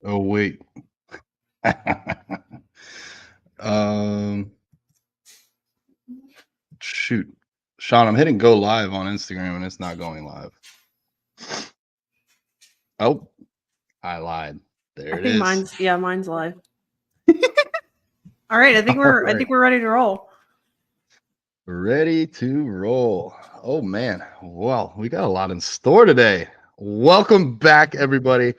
Oh wait. um Shoot. Sean, I'm hitting go live on Instagram and it's not going live. Oh, I lied. I There it think is. mine's live. All right, I think All we're right. ready to roll. Ready to roll. Oh man. Well, we got a lot in store today. Welcome back, everybody.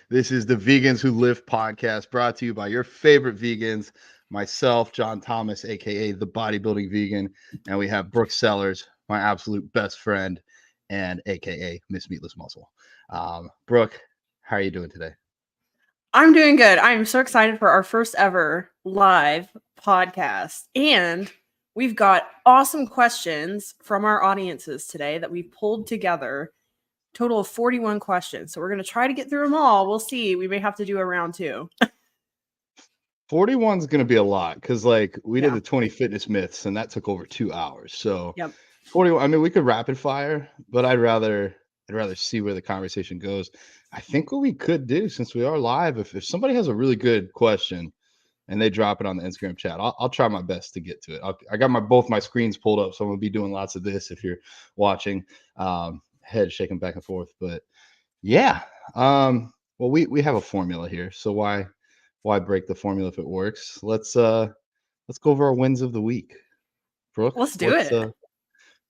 This is the Vegans Who Live podcast, brought to you by your favorite vegans, myself, John Thomas, aka the Bodybuilding Vegan, and we have Brooke Sellers, my absolute best friend, and aka Miss Meatless Muscle. Brooke, how are you doing today? I'm doing good. I'm so excited for our first ever live podcast. And we've got awesome questions from our audiences today that we've pulled together. Total of 41 questions. So we're going to try to get through them all. We'll see. We may have to do a round two. 41 is going to be a lot because, like, we did Yeah. the 20 fitness myths and that took over 2 hours. So, Yep. 41. I mean, we could rapid fire, but I'd rather see where the conversation goes. I think what we could do, since we are live, if somebody has a really good question and they drop it on the Instagram chat, I'll try my best to get to it. I got both my screens pulled up, so I'm gonna be doing lots of this if you're watching. Head shaking back and forth, but yeah. Well, we have a formula here, so why break the formula if it works? Let's go over our wins of the week. Brooke, Let's do it.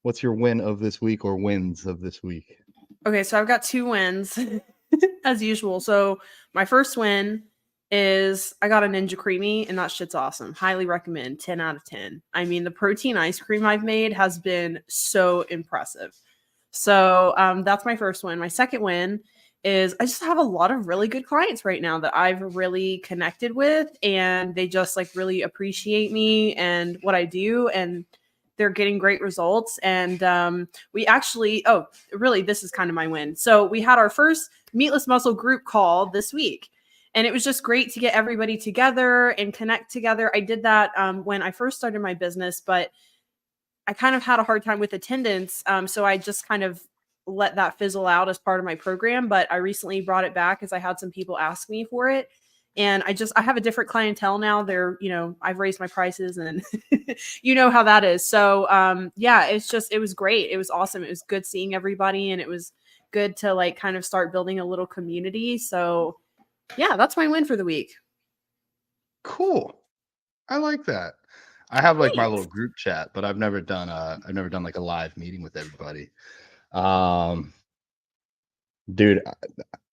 what's your win of this week or wins of this week? Okay, so I've got 2 wins as usual. So my first win is I got a Ninja Creamy and that shit's awesome. Highly recommend. 10 out of 10. I mean, the protein ice cream I've made has been so impressive. So that's my first win. My second win is I just have a lot of really good clients right now that I've really connected with, and they just like really appreciate me and what I do, and they're getting great results. And we actually, oh, really, this is kind of my win. So we had our first Meatless Muscle group call this week. And it was just great to get everybody together and connect together. I did that when I first started my business, but I kind of had a hard time with attendance. So I just kind of let that fizzle out as part of my program. But I recently brought it back as I had some people ask me for it. And I have a different clientele now. I've raised my prices and you know how that is. So yeah, it was great. It was awesome. It was good seeing everybody, and it was good to like kind of start building a little community. So yeah, that's my win for the week. Cool. I like that. I have like my little Thanks. group chat, but I've never done like a live meeting with everybody. Um Dude,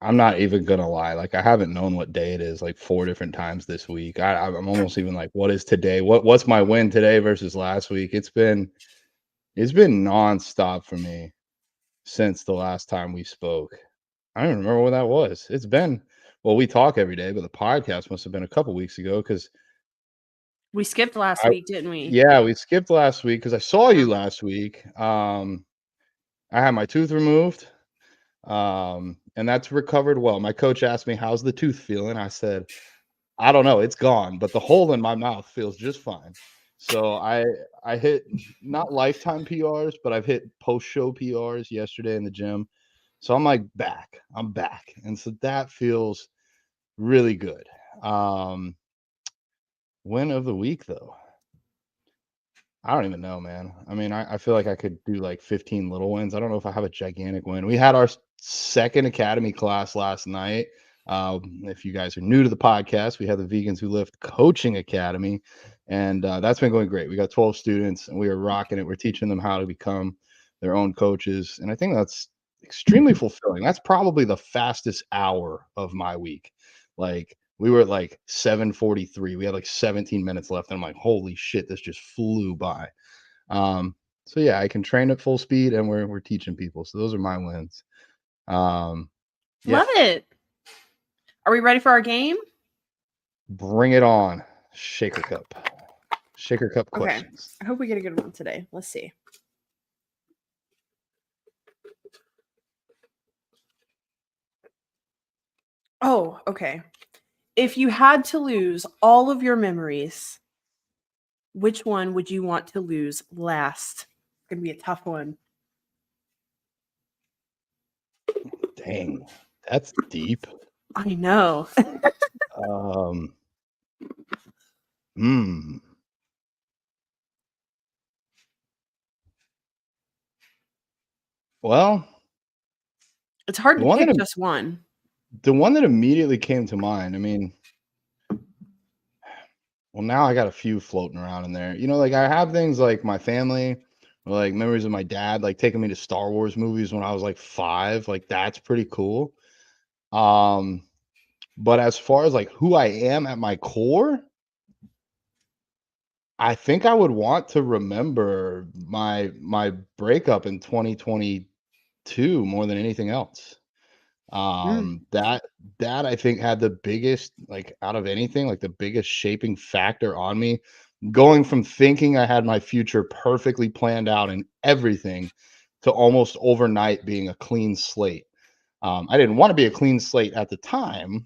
I'm not even gonna lie. Like, I haven't known what day it is like 4 different times this week. I'm almost even like, what is today? What's my win today versus last week? It's been nonstop for me since the last time we spoke. I don't even remember when that was. It's been, well, we talk every day, but the podcast must have been a couple weeks ago because We skipped last I week, didn't we? yeah, we skipped last week because I saw Yeah. you last week. I had my tooth removed. And that's recovered well. My coach asked me, "How's the tooth feeling?" I said, "I don't know, it's gone, but the hole in my mouth feels just fine." So I hit not lifetime PRs, but I've hit post-show PRs yesterday in the gym. So I'm like back. I'm back. And so that feels really good. Um, Win of the week though. I don't even know, man. I mean, I feel like I could do like 15 little wins. I don't know if I have a gigantic win. We had our second academy class last night. If you guys are new to the podcast, we have the Vegans Who Lift Coaching Academy, and that's been going great. We got 12 students, and we are rocking it. We're teaching them how to become their own coaches, and I think that's extremely fulfilling. That's probably the fastest hour of my week. Like, we were at like 7:43. We had like 17 minutes left. And I'm like, holy shit, this just flew by. So yeah, I can train at full speed and we're teaching people. So those are my wins. Um, yeah, Love it. Are we ready for our game? bring it on. Shaker cup. Shaker cup Okay. questions. I hope we get a good one today. Let's see. Oh, okay. If you had to lose all of your memories, which one would you want to lose last? It's going to be a tough one. Dang, that's deep. I know. Um, hmm. Well, It's hard the to one pick that just one. the one that immediately came to mind, I mean, well, now I got a few floating around in there. Like I have things like my family, or like memories of my dad, like taking me to Star Wars movies when I was like 5. Like that's pretty cool. Um, but as far as like who I am at my core, I think I would want to remember my breakup in 2022 more than anything else. Mm, That I think had the biggest, like out of anything, like the biggest shaping factor on me, going from thinking I had my future perfectly planned out and everything to almost overnight being a clean slate. I didn't want to be a clean slate at the time,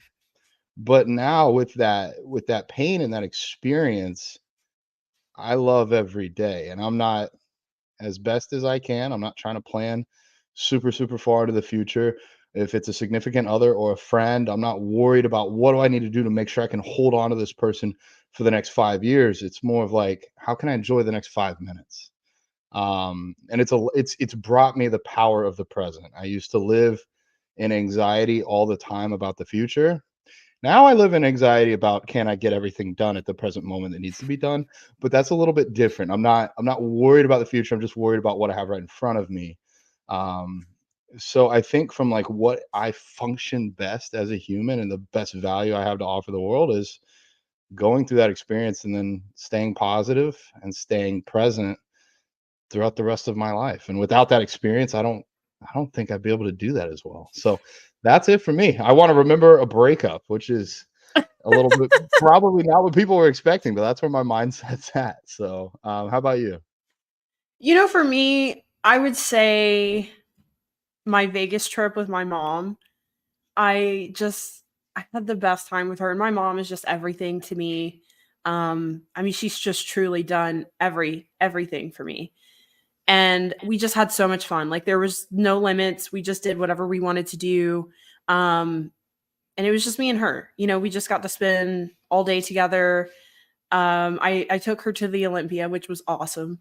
but now with that pain and that experience, I love every day, and I'm not, as best as I can, I'm not trying to plan super, super far into the future. If it's a significant other or a friend, I'm not worried about what do I need to do to make sure I can hold on to this person for the next 5 years. It's more of like, how can I enjoy the next 5 minutes? And it's brought me the power of the present. I used to live in anxiety all the time about the future. Now I live in anxiety about can I get everything done at the present moment that needs to be done, but that's a little bit different. I'm not worried about the future. I'm just worried about what I have right in front of me. Um, so I think from like what I function best as a human and the best value I have to offer the world is going through that experience and then staying positive and staying present throughout the rest of my life. And without that experience, I don't think I'd be able to do that as well. So that's it for me. I want to remember a breakup, which is a little bit probably not what people were expecting, but that's where my mindset's at. So, how about you? for me, I would say my Vegas trip with my mom. I just I had the best time with her, and my mom is just everything to me. I mean, she's just truly done everything for me. And we just had so much fun. Like there was no limits. We just did whatever we wanted to do. Um, and it was just me and her. We just got to spend all day together. I took her to the Olympia, which was awesome.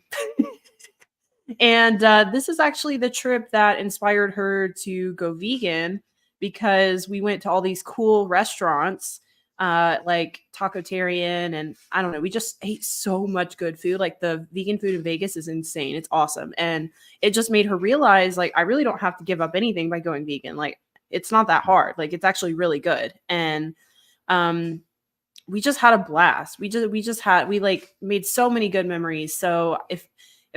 And this is actually the trip that inspired her to go vegan because we went to all these cool restaurants like Tacotarian, and I don't know, we just ate so much good food. Like the vegan food in Vegas is insane. It's awesome. And it just made her realize like I really don't have to give up anything by going vegan. Like it's not that hard. Like it's actually really good. And um we just had a blast. We like made so many good memories. So if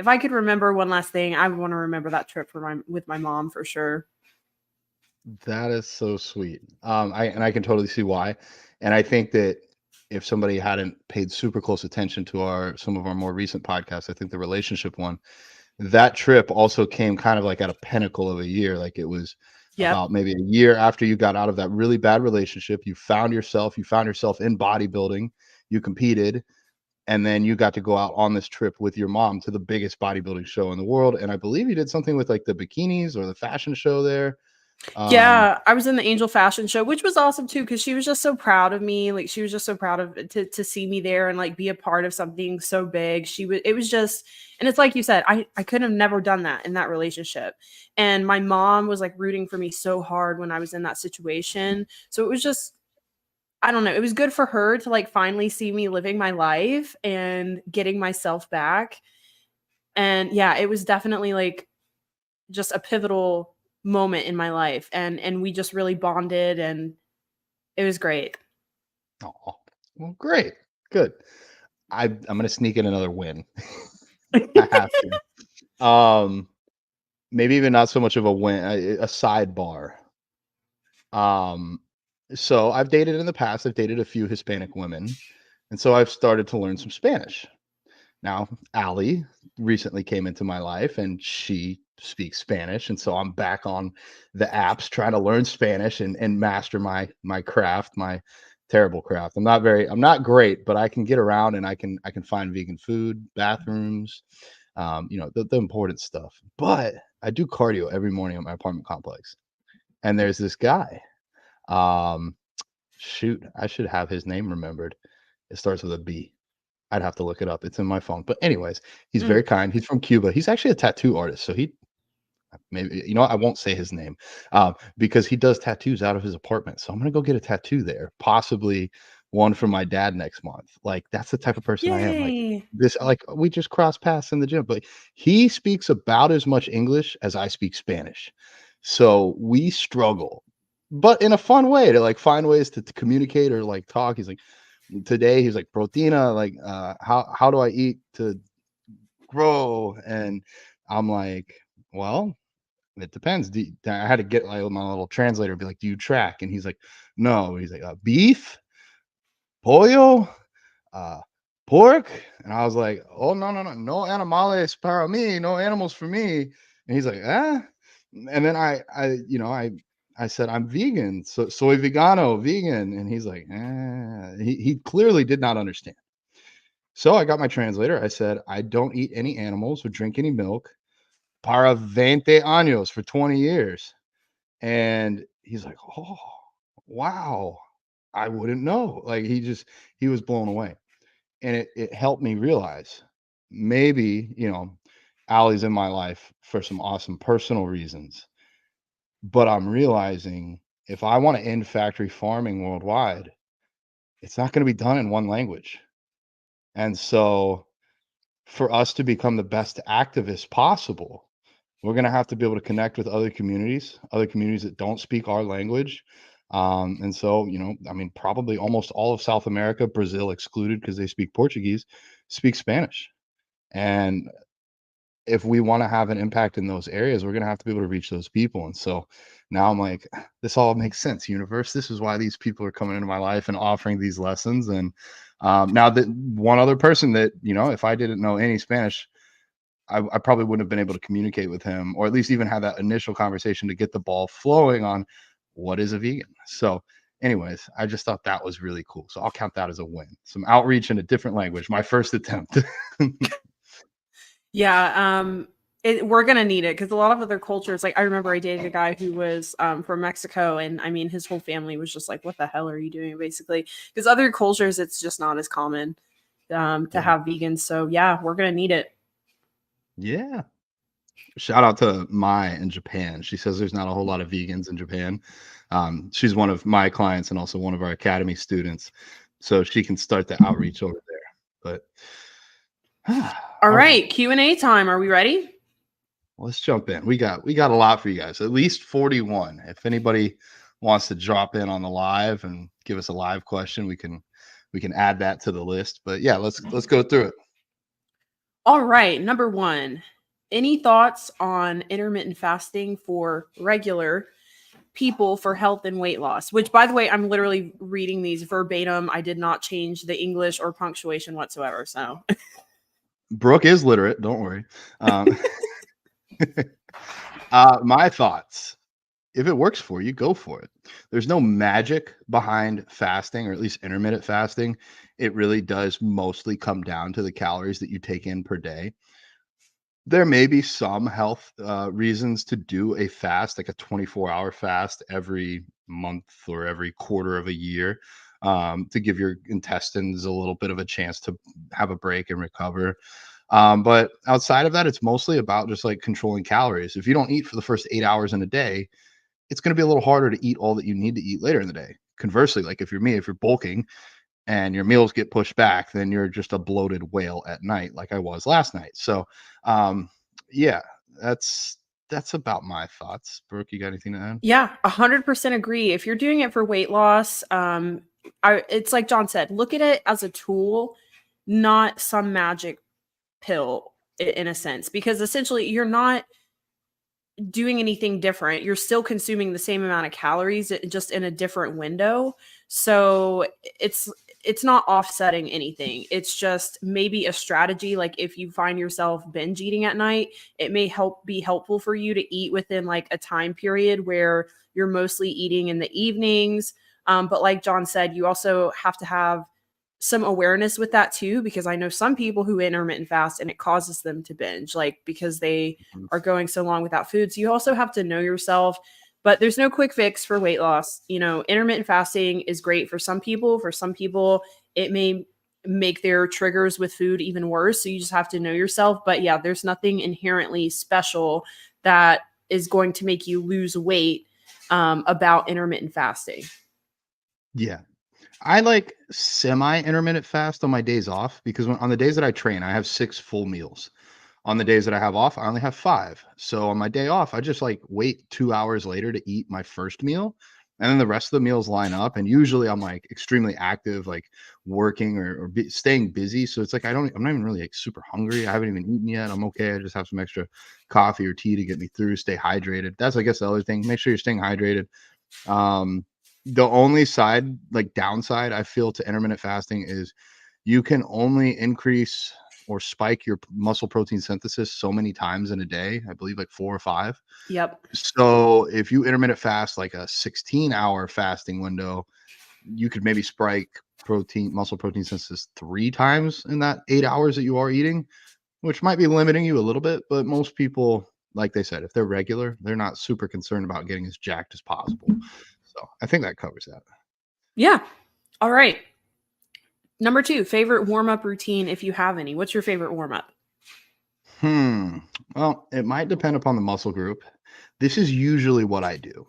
I could remember one last thing, I would want to remember that trip with my mom for sure. That is so sweet. I can totally see why. And I think that if somebody hadn't paid super close attention to our some of our more recent podcasts, I think the relationship one, that trip also came kind of like at a pinnacle of a year. Like it was Yep. about maybe a year after you got out of that really bad relationship, you found yourself in bodybuilding, you competed, and then you got to go out on this trip with your mom to the biggest bodybuilding show in the world. And I believe you did something with like the bikinis or the fashion show there. Um, Yeah, I was in the Angel Fashion Show, which was awesome too, because she was just so proud of me. Like she was just so proud of to see me there and like be a part of something so big. It was just, and it's like you said, I could have never done that in that relationship. And my mom was like rooting for me so hard when I was in that situation. So it was just, I don't know, it was good for her to like finally see me living my life and getting myself back. And yeah, it was definitely like just a pivotal moment in my life, and we just really bonded, and it was great. oh, well, great, good. I'm gonna sneak in another win. I have to. Maybe even not so much of a win, a sidebar. Um, so I've dated in the past. I've dated a few Hispanic women, and so I've started to learn some Spanish. Now, Allie recently came into my life and she speaks Spanish. And so I'm back on the apps trying to learn Spanish and master my craft, my terrible craft. I'm not great, but I can get around and I can find vegan food, bathrooms, the important stuff. But I do cardio every morning at my apartment complex. And there's this guy. Um, shoot, I should have his name remembered. It starts with a B. I'd have to look it up. It's in my phone. But anyways, he's Mm. very kind. He's from Cuba. He's actually a tattoo artist. So he maybe I won't say his name because he does tattoos out of his apartment. So I'm gonna go get a tattoo there, possibly one for my dad next month. Like that's the type of person I am. Like Yay. this, like we just cross paths in the gym, but he speaks about as much English as I speak Spanish. So we struggle, but in a fun way to like find ways to communicate or like talk. He's like today, he's like proteina, like how do I eat to grow? And I'm like, well, it depends. I had to get like my little translator, be like, "Do you track?" And he's like, "No." He's like, "Beef, pollo, uh, pork." And I was like, "Oh no, no, no, no animales para mí, no animals for me." And he's like, "Ah." And then I said, "I'm vegan, so soy vegano, vegan." And he's like, he clearly did not understand. So I got my translator. I said, "I don't eat any animals or drink any milk para 20 años for 20 years." And he's like, "Oh, wow. I wouldn't know." Like he was blown away. And it helped me realize maybe, Allie's in my life for some awesome personal reasons. But I'm realizing if I want to end factory farming worldwide, it's not going to be done in one language. And so for us to become the best activists possible, we're going to have to be able to connect with other communities that don't speak our language. And so, I mean, probably almost all of South America, Brazil excluded because they speak Portuguese, speak Spanish. And if we want to have an impact in those areas, we're going to have to be able to reach those people. And so now I'm like, this all makes sense, universe. This is why these people are coming into my life and offering these lessons. And now that one other person that, if I didn't know any Spanish, I probably wouldn't have been able to communicate with him or at least even have that initial conversation to get the ball flowing on what is a vegan. So, anyways, I just thought that was really cool. So I'll count that as a win. Some outreach in a different language, my first attempt. Yeah, we're gonna need it because a lot of other cultures, like I remember I dated a guy who was from Mexico, and I mean his whole family was just like, "What the hell are you doing?" Basically, because other cultures it's just not as common to Yeah. have vegans. So yeah, we're gonna need it. Yeah. Shout out to Mai in Japan. She says there's not a whole lot of vegans in Japan. She's one of my clients and also one of our academy students. So she can start the outreach over there. But All all right, right, Q&A time. Are we ready? let's jump in. We got a lot for you guys. At least 41. If anybody wants to drop in on the live and give us a live question, we can add that to the list. But yeah, let's go through it. All right, number one. Any thoughts on intermittent fasting for regular people for health and weight loss? Which, by the way, I'm literally reading these verbatim. I did not change the English or punctuation whatsoever. So, Brooke is literate. Don't worry. My thoughts. If it works for you, go for it. There's no magic behind fasting, or at least intermittent fasting. It really does mostly come down to the calories that you take in per day. There may be some health reasons to do a fast, like a 24-hour fast every month or every quarter of a year, to give your intestines a little bit of a chance to have a break and recover. But outside of that, it's mostly about just like controlling calories. If you don't eat for the first 8 hours in a day, it's going to be a little harder to eat all that you need to eat later in the day. Conversely, like if you're bulking and your meals get pushed back, then you're just a bloated whale at night, like I was last night. So, um, yeah, that's about my thoughts. Brooke, you got anything to add? yeah, 100% agree. If you're doing it for weight loss, it's like John said, look at it as a tool, not some magic pill in a sense, because essentially you're not doing anything different. You're still consuming the same amount of calories, just in a different window. So it's not offsetting anything. It's just maybe a strategy. Like if you find yourself binge eating at night, it may be helpful for you to eat within like a time period where you're mostly eating in the evenings. But like John said, you also have to have some awareness with that too, because I know some people who intermittent fast and it causes them to binge, like because they Mhm. are going so long without food. So you also have to know yourself. But there's no quick fix for weight loss. You know, intermittent fasting is great for some people. For some people, it may make their triggers with food even worse. So you just have to know yourself. But yeah, there's nothing inherently special that is going to make you lose weight about intermittent fasting. Yeah. I like semi-intermittent fast on my days off because on the days that I train, I have 6 full meals. On the days that I have off, I only have 5. So on my day off, I just like wait 2 hours later to eat my first meal. And then the rest of the meals line up. And usually I'm like extremely active, like working or staying busy. So it's like I'm not even really like super hungry. I haven't even eaten yet. I'm okay. I just have some extra coffee or tea to get me through, stay hydrated. That's, I guess, the other thing. Make sure you're staying hydrated. Um, the only downside I feel to intermittent fasting is you can only increase or spike your muscle protein synthesis so many times in a day. I believe like 4 or 5. Yep. So if you intermittent fast like a 16-hour fasting window, you could maybe spike muscle protein synthesis 3 times in that 8 hours that you are eating, which might be limiting you a little bit. But most people, like they said, if they're regular, they're not super concerned about getting as jacked as possible. So I think that covers that. Yeah. All right. Number 2, favorite warm-up routine if you have any. What's your favorite warm-up? Well, it might depend upon the muscle group. This is usually what I do.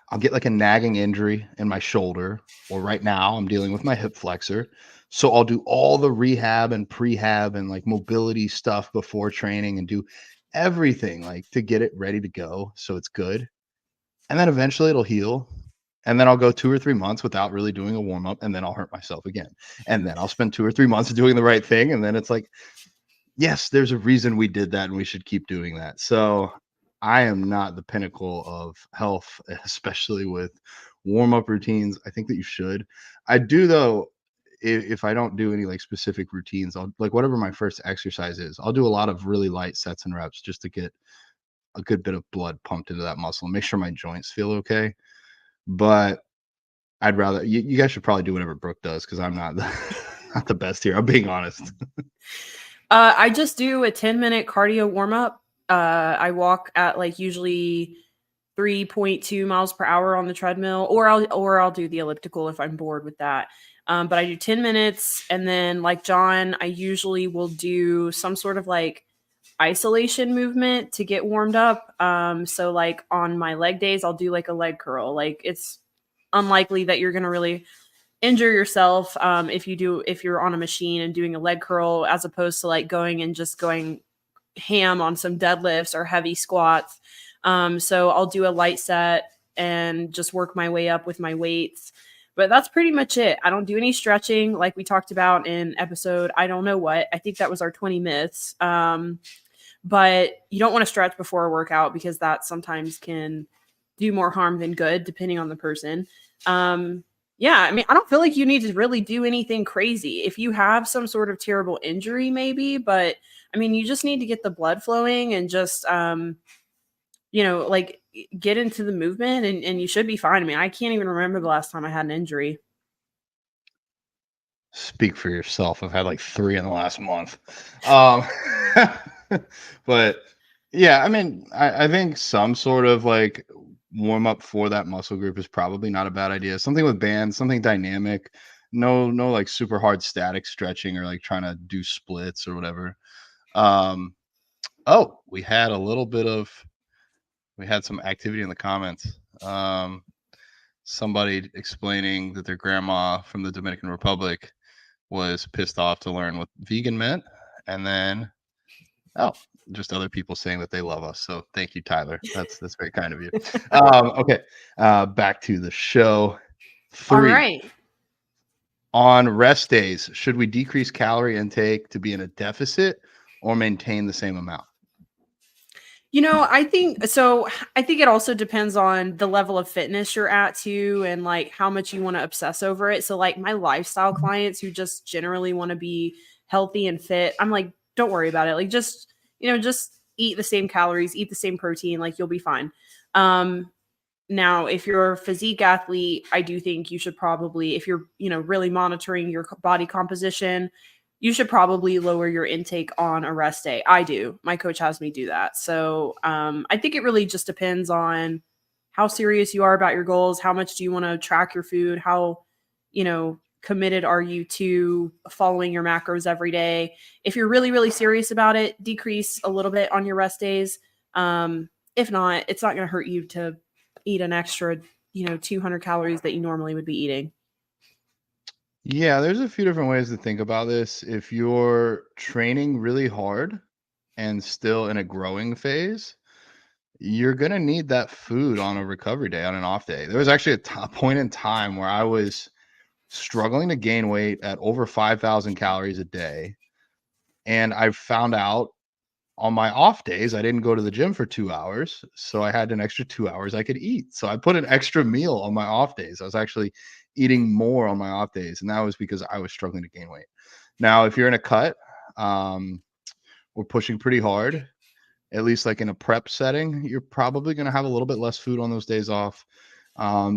I'll get like a nagging injury in my shoulder, or right now I'm dealing with my hip flexor. So I'll do all the rehab and prehab and like mobility stuff before training and do everything like to get it ready to go so it's good. And then eventually it'll heal. And then I'll go 2 or 3 months without really doing a warm up, and then I'll hurt myself again. And then I'll spend 2 or 3 months doing the right thing. And then it's like, yes, there's a reason we did that and we should keep doing that. So I am not the pinnacle of health, especially with warm-up routines. I think that you should. I do though, if I don't do any like specific routines, I'll like whatever my first exercise is, I'll do a lot of really light sets and reps just to get a good bit of blood pumped into that muscle and make sure my joints feel okay. But I'd rather you guys should probably do whatever Brooke does because I'm not not the best here. I'm being honest. I just do a 10-minute cardio warm-up. I walk at like usually 3.2 miles per hour on the treadmill, or I'll do the elliptical if I'm bored with that. But I do 10 minutes, and then like John, I usually will do some sort of like isolation movement to get warmed up. So like on my leg days, I'll do like a leg curl. Like it's unlikely that you're gonna really injure yourself if you're on a machine and doing a leg curl, as opposed to like going ham on some deadlifts or heavy squats. So I'll do a light set and just work my way up with my weights. But that's pretty much it. I don't do any stretching like we talked about in episode, I don't know what. I think that was our 20 myths. But you don't want to stretch before a workout because that sometimes can do more harm than good, depending on the person. Yeah, I mean, I don't feel like you need to really do anything crazy. If you have some sort of terrible injury, maybe, but I mean, you just need to get the blood flowing and just, like get into the movement and you should be fine. I mean, I can't even remember the last time I had an injury. Speak for yourself. I've had like 3 in the last month. Um, but yeah, I mean, I think some sort of like warm up for that muscle group is probably not a bad idea. Something with bands, something dynamic. No, like super hard static stretching or like trying to do splits or whatever. Oh, we had some activity in the comments. Somebody explaining that their grandma from the Dominican Republic was pissed off to learn what vegan meant, and then just other people saying that they love us. So thank you, Tyler. That's very kind of you. Okay, back to the show. 3. All right. On rest days, should we decrease calorie intake to be in a deficit or maintain the same amount? I think so. I think it also depends on the level of fitness you're at too, and like how much you want to obsess over it. So, like my lifestyle clients who just generally want to be healthy and fit, I'm like, don't worry about it. Like, just eat the same calories, eat the same protein, like you'll be fine. Now, if you're a physique athlete, I do think you should probably, if you're, really monitoring your body composition, you should probably lower your intake on a rest day. I do. My coach has me do that. So I think it really just depends on how serious you are about your goals. How much do you want to track your food? How, committed are you to following your macros every day? If you're really, really serious about it, decrease a little bit on your rest days. If not, it's not going to hurt you to eat an extra, 200 calories that you normally would be eating. Yeah, there's a few different ways to think about this. If you're training really hard and still in a growing phase, you're going to need that food on a recovery day, on an off day. There was actually a point in time where I was struggling to gain weight at over 5,000 calories a day. And I found out on my off days, I didn't go to the gym for 2 hours. So I had an extra 2 hours I could eat. So I put an extra meal on my off days. I was actually eating more on my off days. And that was because I was struggling to gain weight. Now, if you're in a cut, we're pushing pretty hard, at least like in a prep setting, you're probably going to have a little bit less food on those days off.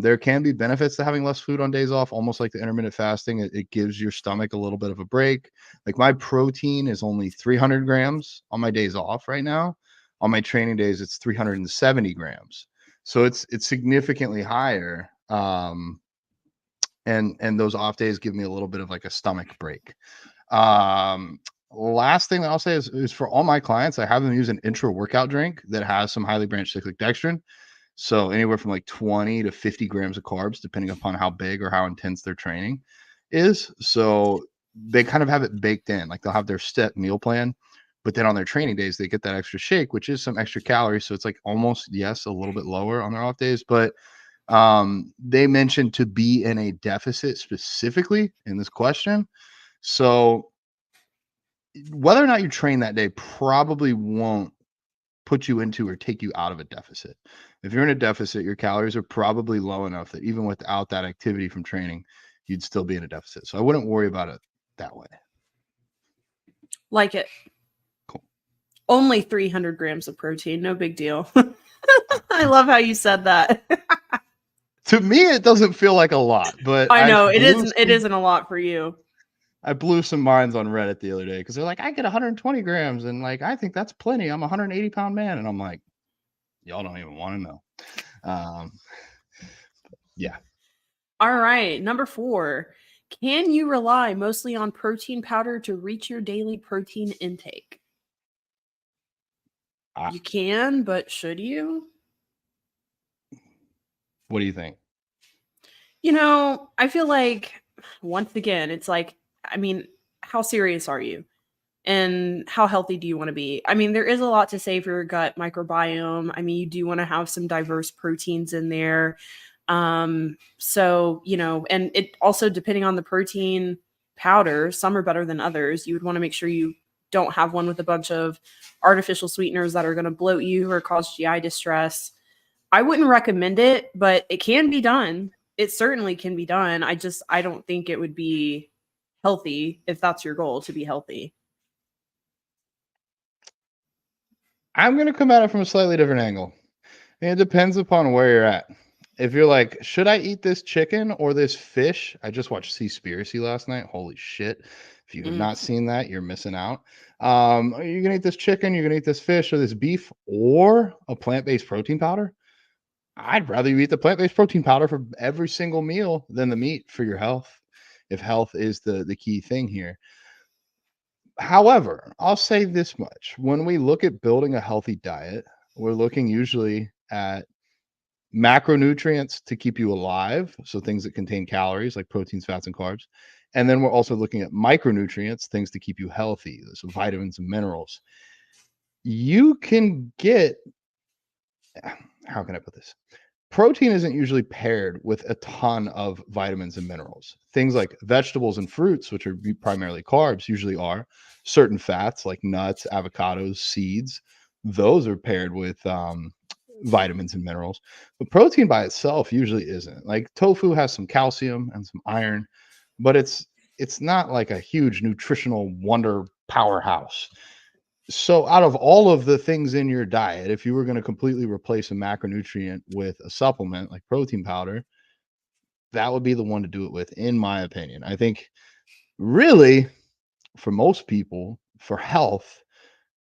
There can be benefits to having less food on days off, almost like the intermittent fasting. It gives your stomach a little bit of a break. Like my protein is only 300 grams on my days off right now. On my training days, it's 370 grams. So it's significantly higher. And those off days give me a little bit of like a stomach break. Last thing that I'll say is for all my clients, I have them use an intra workout drink that has some highly branched cyclic dextrin. So anywhere from like 20 to 50 grams of carbs, depending upon how big or how intense their training is. So they kind of have it baked in, like they'll have their set meal plan, but then on their training days, they get that extra shake, which is some extra calories. So it's like almost, yes, a little bit lower on their off days, but they mentioned to be in a deficit specifically in this question. So whether or not you train that day probably won't put you into or take you out of a deficit. If you're in a deficit, your calories are probably low enough that even without that activity from training, you'd still be in a deficit. So I wouldn't worry about it that way. Like it. Cool. Only 300 grams of protein. No big deal. I love how you said that. To me, it doesn't feel like a lot, but I know it isn't a lot for you. I blew some minds on Reddit the other day because they're like, I get 120 grams and like, I think that's plenty. I'm a 180-pound man. And I'm like, y'all don't even want to know. Yeah. All right. Number 4. Can you rely mostly on protein powder to reach your daily protein intake? You can, but should you? What do you think? I feel like, once again, it's like, I mean, how serious are you? And how healthy do you want to be? I mean, there is a lot to say for your gut microbiome. I mean, you do want to have some diverse proteins in there. So, and it also, depending on the protein powder, some are better than others. You would want to make sure you don't have one with a bunch of artificial sweeteners that are going to bloat you or cause GI distress. I wouldn't recommend it, but it can be done. It certainly can be done. I don't think it would be healthy if that's your goal, to be healthy. I'm going to come at it from a slightly different angle. And it depends upon where you're at. If you're like, should I eat this chicken or this fish? I just watched Seaspiracy last night. Holy shit. If you have not seen that, you're missing out. Are you going to eat this chicken? You're going to eat this fish or this beef or a plant-based protein powder? I'd rather you eat the plant-based protein powder for every single meal than the meat for your health, if health is the key thing here. However, I'll say this much. When we look at building a healthy diet, we're looking usually at macronutrients to keep you alive. So things that contain calories like proteins, fats, and carbs. And then we're also looking at micronutrients, things to keep you healthy. So vitamins and minerals. You can get, how can I put this? Protein isn't usually paired with a ton of vitamins and minerals. Things like vegetables and fruits, which are primarily carbs, usually are. Certain fats like nuts, avocados, seeds, those are paired with vitamins and minerals. But protein by itself usually isn't. Like tofu has some calcium and some iron, but it's not like a huge nutritional wonder powerhouse. So out of all of the things in your diet, if you were going to completely replace a macronutrient with a supplement like protein powder, that would be the one to do it with, in my opinion. I think really for most people, for health,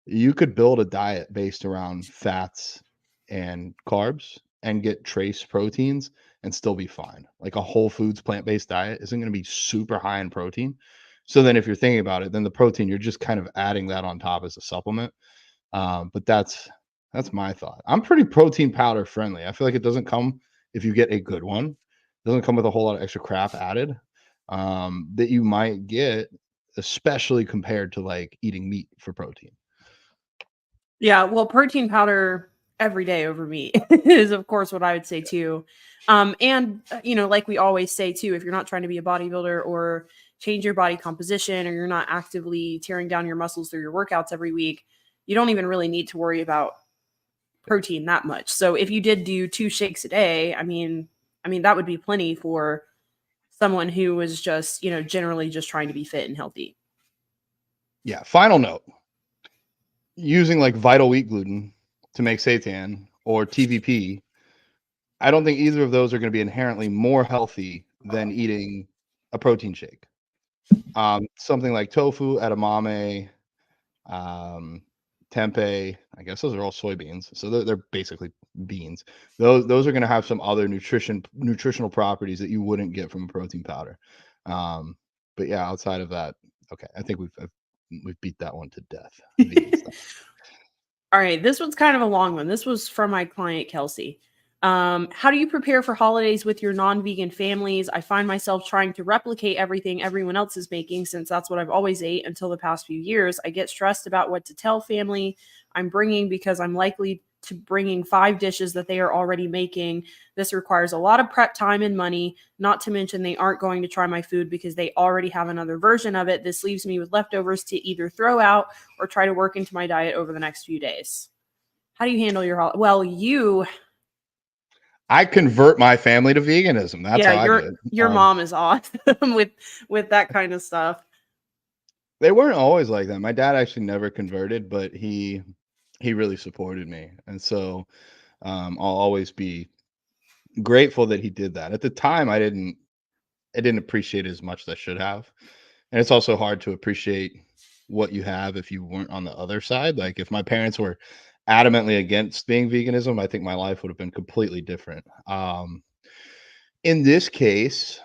you could build a diet based around fats and carbs and get trace proteins and still be fine. Like a whole foods plant-based diet isn't going to be super high in protein. So then if you're thinking about it, then the protein, you're just kind of adding that on top as a supplement. But that's my thought. I'm pretty protein powder friendly. I feel like it doesn't come, if you get a good one, it doesn't come with a whole lot of extra crap added that you might get, especially compared to like eating meat for protein. Yeah, well, protein powder every day over meat is, of course, what I would say too. And like we always say too, if you're not trying to be a bodybuilder or change your body composition, or you're not actively tearing down your muscles through your workouts every week, you don't even really need to worry about protein that much. So if you did do 2 shakes a day, I mean that would be plenty for someone who was just, generally just trying to be fit and healthy. Yeah. Final note. Using like vital wheat gluten to make seitan or TVP, I don't think either of those are going to be inherently more healthy than eating a protein shake. Something like tofu, edamame, tempeh, I guess those are all soybeans, so they're basically beans. Those are going to have some other nutritional properties that you wouldn't get from a protein powder. But yeah, outside of that, okay, I think we've beat that one to death. Vegan stuff. All right, this one's kind of a long one. This was from my client, Kelsey. How do you prepare for holidays with your non-vegan families? I find myself trying to replicate everything everyone else is making, since that's what I've always ate until the past few years. I get stressed about what to tell family I'm bringing, because I'm likely to bringing 5 dishes that they are already making. This requires a lot of prep time and money, not to mention they aren't going to try my food because they already have another version of it. This leaves me with leftovers to either throw out or try to work into my diet over the next few days. How do you handle your holiday? Well, I convert my family to veganism. That's how I do it. Your mom is awesome with that kind of stuff. They weren't always like that. My dad actually never converted, but he really supported me, and so I'll always be grateful that he did that. At the time, I didn't appreciate it as much as I should have, and it's also hard to appreciate what you have if you weren't on the other side. Like if my parents were adamantly against being veganism, I think my life would have been completely different. In this case,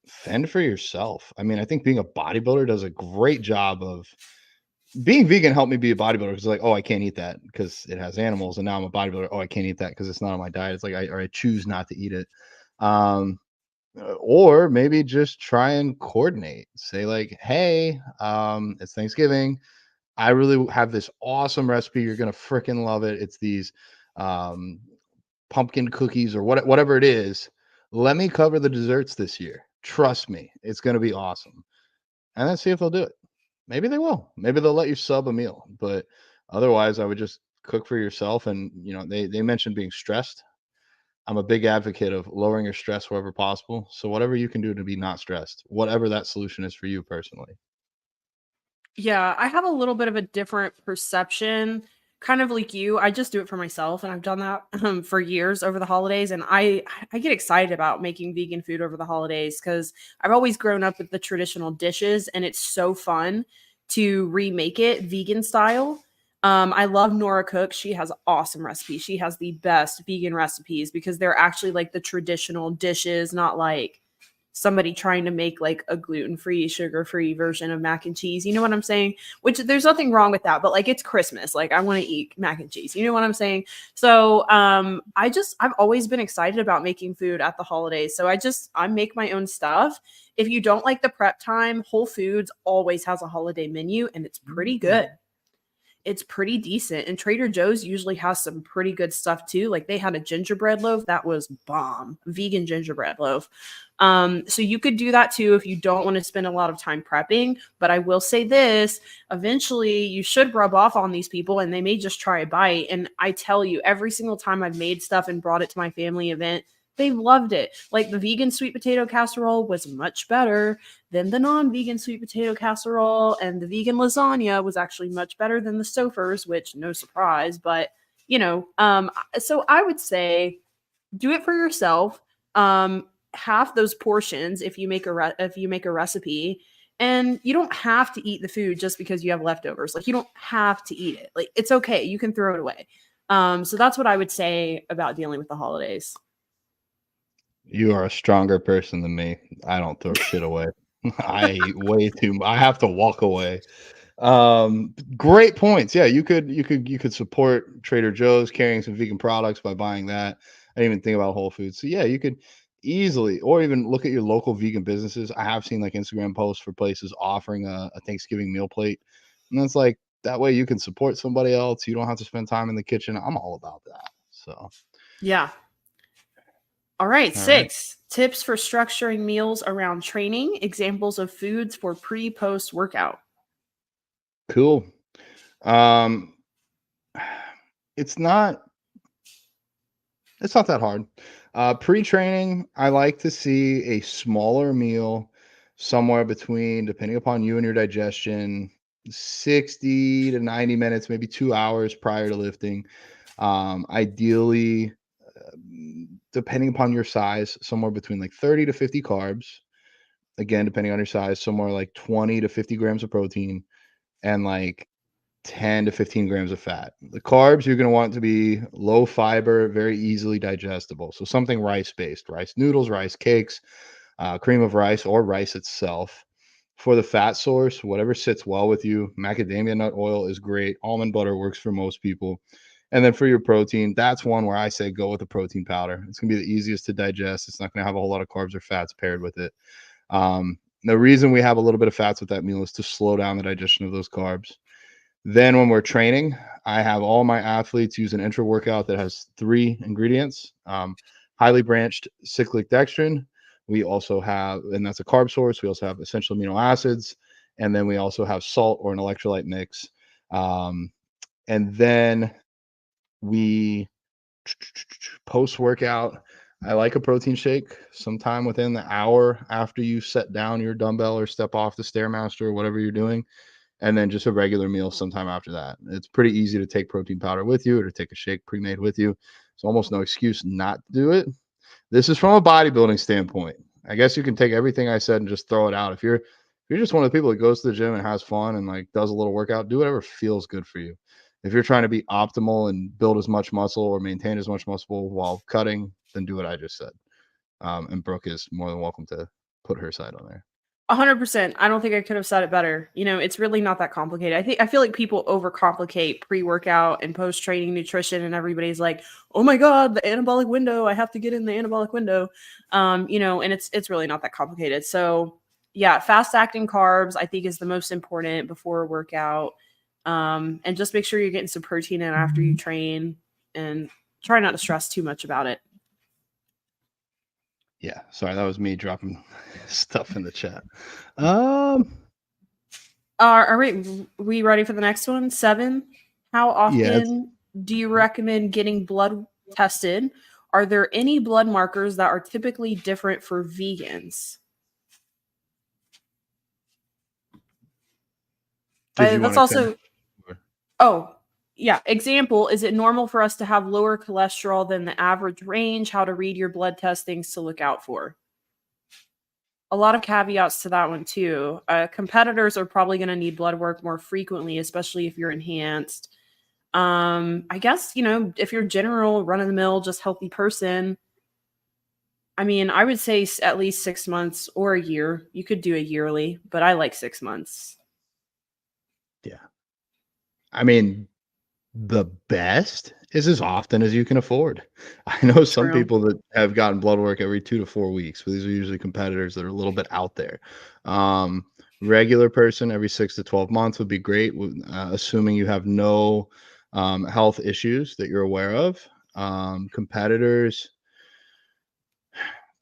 fend for yourself. I mean, I think being a bodybuilder does a great job of being vegan. Helped me be a bodybuilder because like, oh, I can't eat that because it has animals, and now I'm a bodybuilder. Oh, I can't eat that because it's not on my diet. It's like I choose not to eat it. Or maybe just try and coordinate. Say like, hey, it's Thanksgiving. I really have this awesome recipe. You're gonna freaking love it. It's these pumpkin cookies or whatever it is. Let me cover the desserts this year. Trust me, it's gonna be awesome. And then see if they'll do it. Maybe they will. Maybe they'll let you sub a meal. But otherwise, I would just cook for yourself. And they mentioned being stressed. I'm a big advocate of lowering your stress wherever possible. So whatever you can do to be not stressed, whatever that solution is for you personally. Yeah, I have a little bit of a different perception, kind of like you. I just do it for myself, and I've done that for years over the holidays. And I get excited about making vegan food over the holidays because I've always grown up with the traditional dishes, and it's so fun to remake it vegan style. I love Nora Cook. She has awesome recipes. She has the best vegan recipes because they're actually like the traditional dishes, not like somebody trying to make like a gluten-free, sugar-free version of mac and cheese. You know what I'm saying? Which there's nothing wrong with that, but like it's Christmas. Like I want to eat mac and cheese. You know what I'm saying? So I've always been excited about making food at the holidays. So I make my own stuff. If you don't like the prep time, Whole Foods always has a holiday menu and it's pretty good. It's pretty decent. And Trader Joe's usually has some pretty good stuff too. Like they had a gingerbread loaf that was bomb, vegan gingerbread loaf. So you could do that too if you don't want to spend a lot of time prepping. But I will say this, eventually you should rub off on these people and they may just try a bite. And I tell you, every single time I've made stuff and brought it to my family event, they've loved it. Like the vegan sweet potato casserole was much better than the non-vegan sweet potato casserole, and the vegan lasagna was actually much better than the Stouffer's, which no surprise, but so I would say do it for yourself. Half those portions if you make a recipe, and you don't have to eat the food just because you have leftovers. Like you don't have to eat it. Like it's okay. You can throw it away. So that's what I would say about dealing with the holidays. You are a stronger person than me. I don't throw shit away. I eat way too I have to walk away. Great points. Yeah, you could support Trader Joe's carrying some vegan products by buying that. I didn't even think about Whole Foods. So yeah, you could easily, or even look at your local vegan businesses. I have seen like Instagram posts for places offering a Thanksgiving meal plate. And it's like that way you can support somebody else. You don't have to spend time in the kitchen. I'm all about that. So Yeah. All right. all right. 6 tips for structuring meals around training. Examples of foods for pre-post workout. Cool. Um it's not that hard. Pre-training, I like to see a smaller meal somewhere between, depending upon you and your digestion, 60 to 90 minutes, maybe 2 hours prior to lifting. Ideally, depending upon your size, somewhere between like 30 to 50 carbs. Again, depending on your size, somewhere like 20 to 50 grams of protein and like 10 to 15 grams of fat. The carbs you're going to want to be low fiber, very easily digestible. So something rice based, rice noodles, rice cakes, cream of rice, or rice itself. For the fat source, whatever sits well with you, macadamia nut oil is great. Almond butter works for most people. And then for your protein, that's one where I say go with a protein powder. It's going to be the easiest to digest. It's not going to have a whole lot of carbs or fats paired with it. The reason we have a little bit of fats with that meal is to slow down the digestion of those carbs. Then when we're training, I have all my athletes use an intra workout that has 3 ingredients, highly branched cyclic dextrin. We also have, and that's a carb source. We also have essential amino acids. And then we also have salt or an electrolyte mix. And then we post workout, I like a protein shake sometime within the hour after you set down your dumbbell or step off the Stairmaster or whatever you're doing. And then just a regular meal sometime after that. It's pretty easy to take protein powder with you or to take a shake pre-made with you. It's almost no excuse not to do it. This is from a bodybuilding standpoint. I guess you can take everything I said and just throw it out. If you're just one of the people that goes to the gym and has fun and like does a little workout, do whatever feels good for you. If you're trying to be optimal and build as much muscle or maintain as much muscle while cutting, then do what I just said. And Brooke is more than welcome to put her side on there. 100%. I don't think I could have said it better. It's really not that complicated. I feel like people overcomplicate pre-workout and post-training nutrition, and everybody's like, "Oh my god, the anabolic window! I have to get in the anabolic window." And it's really not that complicated. So, yeah, fast-acting carbs I think is the most important before a workout. And just make sure you're getting some protein in after you train, and try not to stress too much about it. Yeah, sorry, that was me dropping stuff in the chat. Um, All right, we ready for the next one? 7. How yeah, often do you recommend getting blood tested? Are there any blood markers that are typically different for vegans? did you want That's to kind also, oh, yeah. Example, is it normal for us to have lower cholesterol than the average range? How to read your blood test, things to look out for. A lot of caveats to that one too. Competitors are probably going to need blood work more frequently, especially if you're enhanced. I guess, if you're general run of the mill, just healthy person, I mean, I would say at least 6 months or a year. You could do a yearly, but I like 6 months. yeah. I mean, the best is as often as you can afford. I know some True. people that have gotten blood work every 2 to 4 weeks, but these are usually competitors that are a little bit out there. Regular person every 6 to 12 months would be great, assuming you have no health issues that you're aware of. Competitors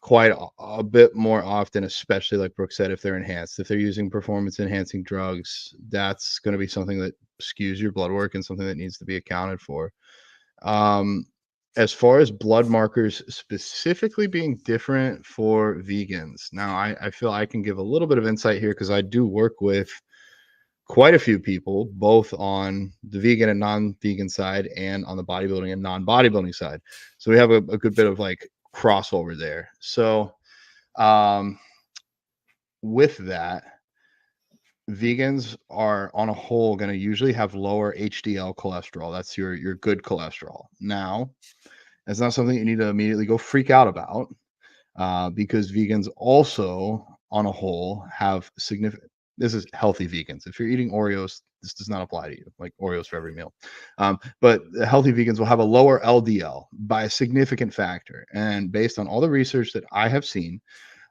quite a bit more often, especially like Brooke said, if they're enhanced, if they're using performance enhancing drugs, that's going to be something that skews your blood work and something that needs to be accounted for. As far as blood markers specifically being different for vegans, now I feel I can give a little bit of insight here because I do work with quite a few people, both on the vegan and non-vegan side and on the bodybuilding and non-bodybuilding side. So we have a good bit of like crossover there. So with that, vegans are on a whole going to usually have lower HDL cholesterol. That's your good cholesterol. Now, it's not something you need to immediately go freak out about, because vegans also, on a whole, have significant. This is healthy vegans. If you're eating Oreos, this does not apply to you, like Oreos for every meal. But the healthy vegans will have a lower LDL by a significant factor. And based on all the research that I have seen,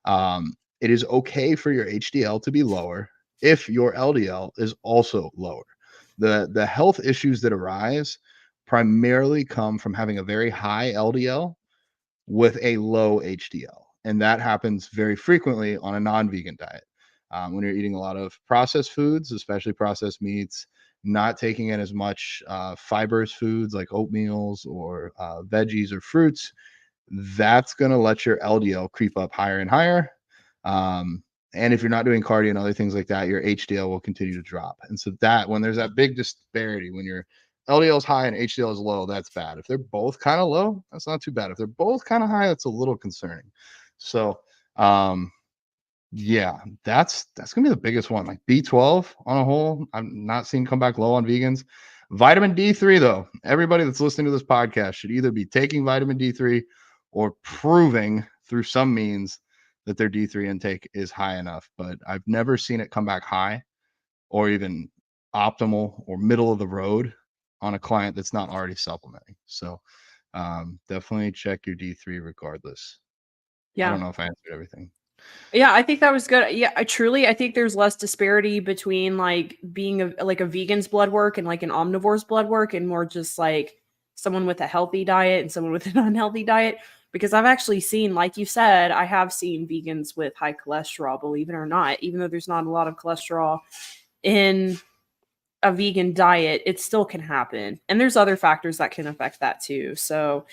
it is okay for your HDL to be lower if your LDL is also lower. The health issues that arise primarily come from having a very high LDL with a low HDL. And that happens very frequently on a non-vegan diet. When you're eating a lot of processed foods, especially processed meats, not taking in as much fibrous foods like oatmeals or veggies or fruits, that's going to let your LDL creep up higher and higher. And if you're not doing cardio and other things like that, your HDL will continue to drop. And so that when there's that big disparity, when your LDL is high and HDL is low, that's bad. If they're both kind of low, that's not too bad. If they're both kind of high, that's a little concerning. So, yeah, that's gonna be the biggest one. Like B12 on a whole, I'm not seeing come back low on vegans. Vitamin D3, though, everybody that's listening to this podcast should either be taking vitamin D3 or proving through some means that their D3 intake is high enough. But I've never seen it come back high or even optimal or middle of the road on a client that's not already supplementing. So definitely check your D3 regardless. I don't Yeah. know if I answered everything. Yeah, I think that was good. Yeah, I think there's less disparity between like being a vegan's blood work and like an omnivore's blood work, and more just like someone with a healthy diet and someone with an unhealthy diet. Because I've actually seen, like you said, I have seen vegans with high cholesterol, believe it or not, even though there's not a lot of cholesterol in a vegan diet, it still can happen. And there's other factors that can affect that too. So,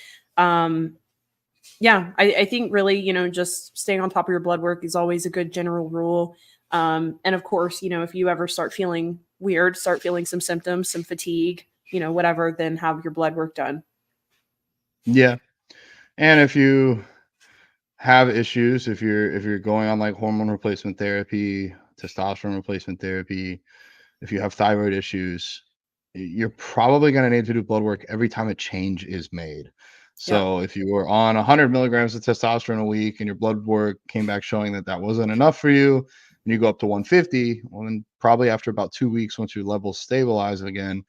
yeah, I think really, just staying on top of your blood work is always a good general rule. And of course, if you ever start feeling weird, start feeling some symptoms, some fatigue, whatever, then have your blood work done. Yeah. And if you have issues, if you're going on like hormone replacement therapy, testosterone replacement therapy, if you have thyroid issues, you're probably going to need to do blood work every time a change is made. Yeah. So if you were on 100 milligrams of testosterone a week and your blood work came back showing that that wasn't enough for you, and you go up to 150, well, then probably after about 2 weeks, once your levels stabilize again,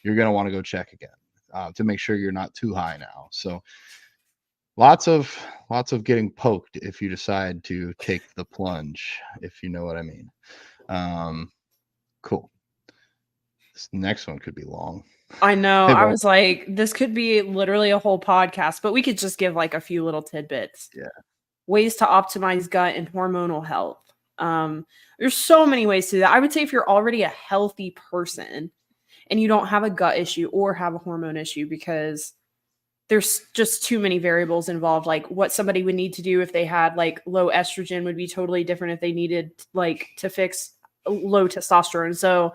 you're going to want to go check again to make sure you're not too high now. So lots of getting poked if you decide to take the plunge, if you know what I mean. Cool. This next one could be long. I know. I was like, this could be literally a whole podcast, but we could just give like a few little tidbits. Yeah. Ways to optimize gut and hormonal health. There's so many ways to do that. I would say if you're already a healthy person and you don't have a gut issue or have a hormone issue, because there's just too many variables involved. Like what somebody would need to do if they had like low estrogen would be totally different if they needed like to fix low testosterone. So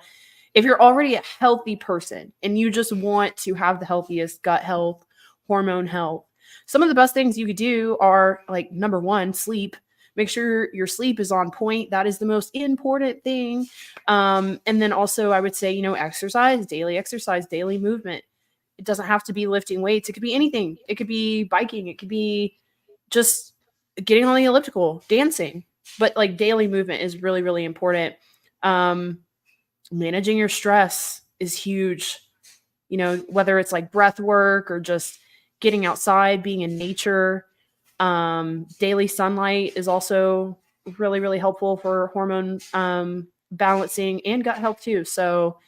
if you're already a healthy person and you just want to have the healthiest gut health, hormone health, some of the best things you could do are like, number one, sleep. Make sure your sleep is on point. That is the most important thing. And then also I would say, exercise, daily movement. It doesn't have to be lifting weights. It could be anything. It could be biking. It could be just getting on the elliptical, dancing. But like daily movement is really, really important. Managing your stress is huge, whether it's like breath work or just getting outside, being in nature. Daily sunlight is also really, really helpful for hormone balancing and gut health too. So,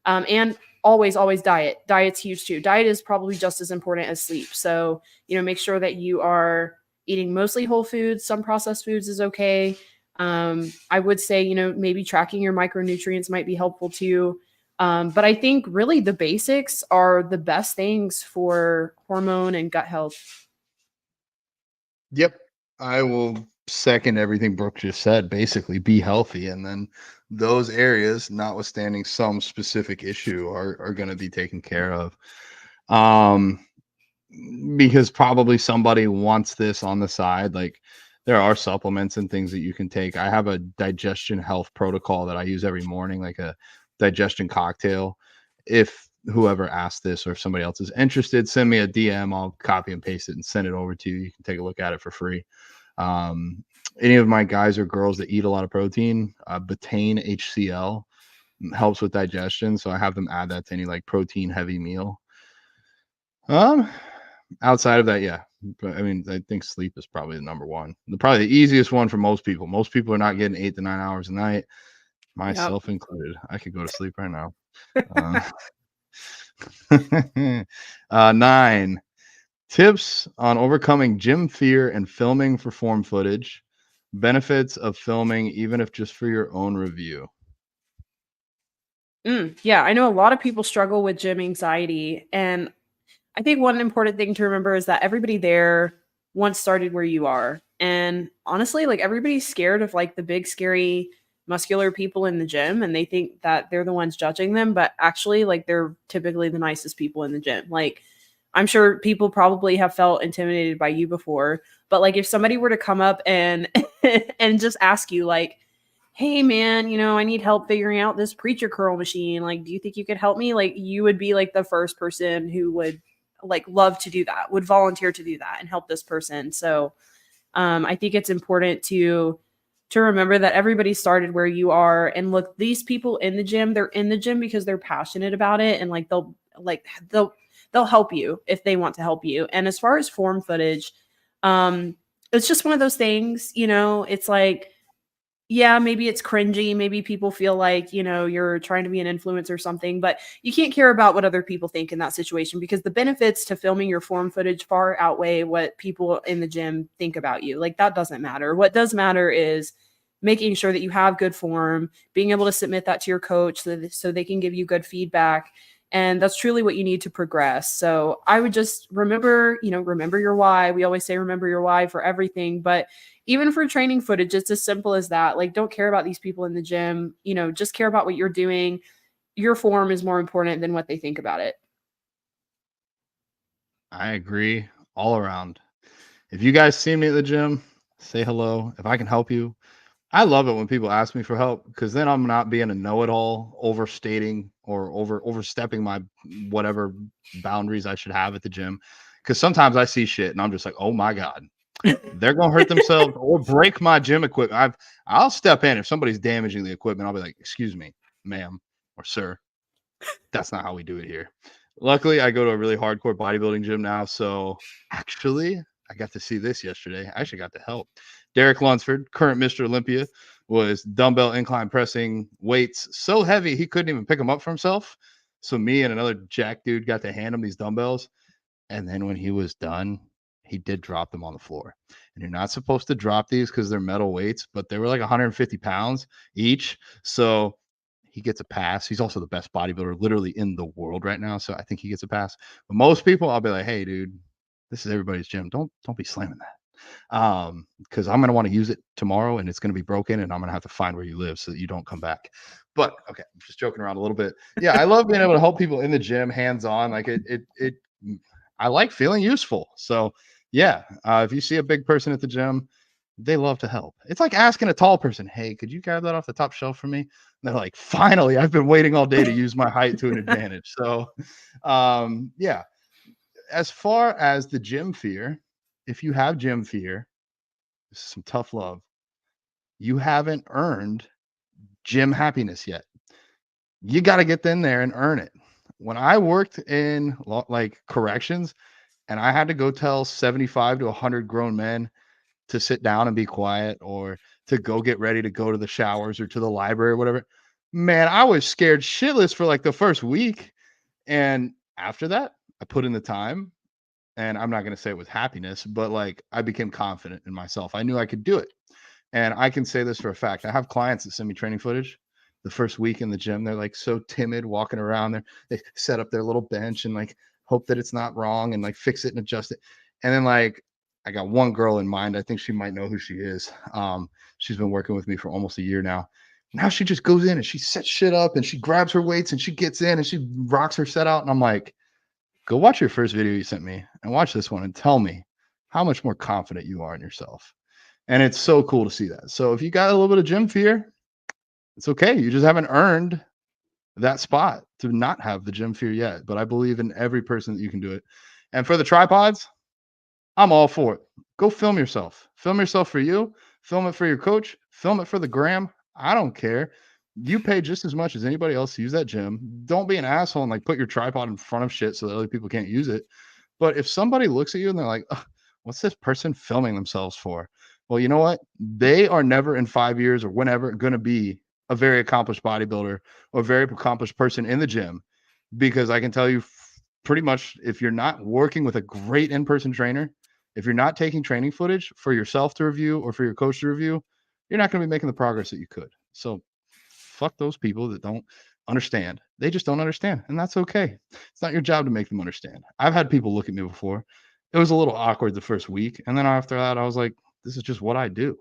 and always diet. Diet's huge too. Diet is probably just as important as sleep. So, make sure that you are eating mostly whole foods. Some processed foods is okay. I would say, maybe tracking your micronutrients might be helpful too. But I think really the basics are the best things for hormone and gut health. Yep. I will second everything Brooke just said. Basically, be healthy. And then those areas, notwithstanding some specific issue, are going to be taken care of. Because probably somebody wants this on the side. Like there are supplements and things that you can take. I have a digestion health protocol that I use every morning, like a digestion cocktail. If whoever asked this or if somebody else is interested, send me a DM. I'll copy and paste it and send it over to you. You can take a look at it for free. Any of my guys or girls that eat a lot of protein, betaine HCl helps with digestion. So I have them add that to any like protein heavy meal. Outside of that, yeah. But I mean, I think sleep is probably the number one. Probably the easiest one for most people. Most people are not getting 8 to 9 hours a night, myself included. I could go to sleep right now. 9 tips on overcoming gym fear and filming for form footage. Benefits of filming, even if just for your own review. Yeah, I know a lot of people struggle with gym anxiety, and I think one important thing to remember is that everybody there once started where you are. And honestly, like everybody's scared of like the big, scary, muscular people in the gym, and they think that they're the ones judging them. But actually, like they're typically the nicest people in the gym. Like I'm sure people probably have felt intimidated by you before. But like if somebody were to come up and and just ask you, like, hey man, I need help figuring out this preacher curl machine. Like, do you think you could help me? Like, you would be like the first person who would like love to do that, would volunteer to do that and help this person. So I think it's important to remember that everybody started where you are. And look, these people in the gym, they're in the gym because they're passionate about it, and they'll help you if they want to help you. And as far as form footage, it's just one of those things, it's like, yeah, maybe it's cringy. Maybe people feel like, you're trying to be an influencer or something, but you can't care about what other people think in that situation, because the benefits to filming your form footage far outweigh what people in the gym think about you. Like that doesn't matter. What does matter is making sure that you have good form, being able to submit that to your coach so they can give you good feedback. And that's truly what you need to progress. So I would just remember your why. We always say remember your why for everything, but even for training footage, it's as simple as that. Like, don't care about these people in the gym, just care about what you're doing. Your form is more important than what they think about it. I agree all around. If you guys see me at the gym, say hello. If I can help you, I love it when people ask me for help, because then I'm not being a know-it-all, overstating or overstepping my whatever boundaries I should have at the gym. Because sometimes I see shit and I'm just like, oh my God, they're gonna hurt themselves or break my gym equipment. I'll step in if somebody's damaging the equipment. I'll be like, excuse me, ma'am or sir, that's not how we do it here. Luckily, I go to a really hardcore bodybuilding gym now, so actually, I got to see this yesterday. I actually got to help. Derek Lunsford, current Mr. Olympia, was dumbbell incline pressing weights so heavy he couldn't even pick them up for himself. So me and another jack dude got to hand him these dumbbells. And then when he was done, he did drop them on the floor. And you're not supposed to drop these because they're metal weights, but they were like 150 pounds each. So he gets a pass. He's also the best bodybuilder literally in the world right now. So I think he gets a pass. But most people, I'll be like, hey, dude, this is everybody's gym. Don't be slamming that. Because I'm gonna want to use it tomorrow and it's gonna be broken, and I'm gonna have to find where you live so that you don't come back. But okay, I'm just joking around a little bit. Yeah, I love being able to help people in the gym, hands-on. Like I like feeling useful. So yeah, if you see a big person at the gym, they love to help. It's like asking a tall person, hey, could you grab that off the top shelf for me? And they're like, finally, I've been waiting all day to use my height to an advantage. So yeah, as far as the gym fear, if you have gym fear, this is some tough love. You haven't earned gym happiness yet. You got to get in there and earn it. When I worked in like corrections and I had to go tell 75 to 100 grown men to sit down and be quiet, or to go get ready to go to the showers or to the library or whatever, man, I was scared shitless for like the first week. And after that, I put in the time. And I'm not going to say it was happiness, but like I became confident in myself. I knew I could do it. And I can say this for a fact. I have clients that send me training footage. The first week in the gym, they're like so timid walking around there. They set up their little bench and like hope that it's not wrong and like fix it and adjust it. And then like I got one girl in mind. I think she might know who she is. She's been working with me for almost a year now. Now she just goes in and she sets shit up and she grabs her weights and she gets in and she rocks her set out. And I'm like, go watch your first video you sent me and watch this one and tell me how much more confident you are in yourself. And it's so cool to see that. So if you got a little bit of gym fear, it's okay. You just haven't earned that spot to not have the gym fear yet. But I believe in every person that you can do it. And for the tripods, I'm all for it. Go film yourself. Film yourself for you. Film it for your coach. Film it for the gram. I don't care. You pay just as much as anybody else to use that gym. Don't be an asshole and like put your tripod in front of shit so that other people can't use it. But if somebody looks at you and they're like, "Ugh, what's this person filming themselves for?" Well, you know what? They are never in 5 years or whenever going to be a very accomplished bodybuilder or a very accomplished person in the gym, because I can tell you pretty much, if you're not working with a great in-person trainer, if you're not taking training footage for yourself to review or for your coach to review, you're not going to be making the progress that you could. So fuck those people that don't understand. They just don't understand, and that's okay. It's not your job to make them understand. I've had people look at me before. It was a little awkward the first week, and then after that, I was like, this is just what I do.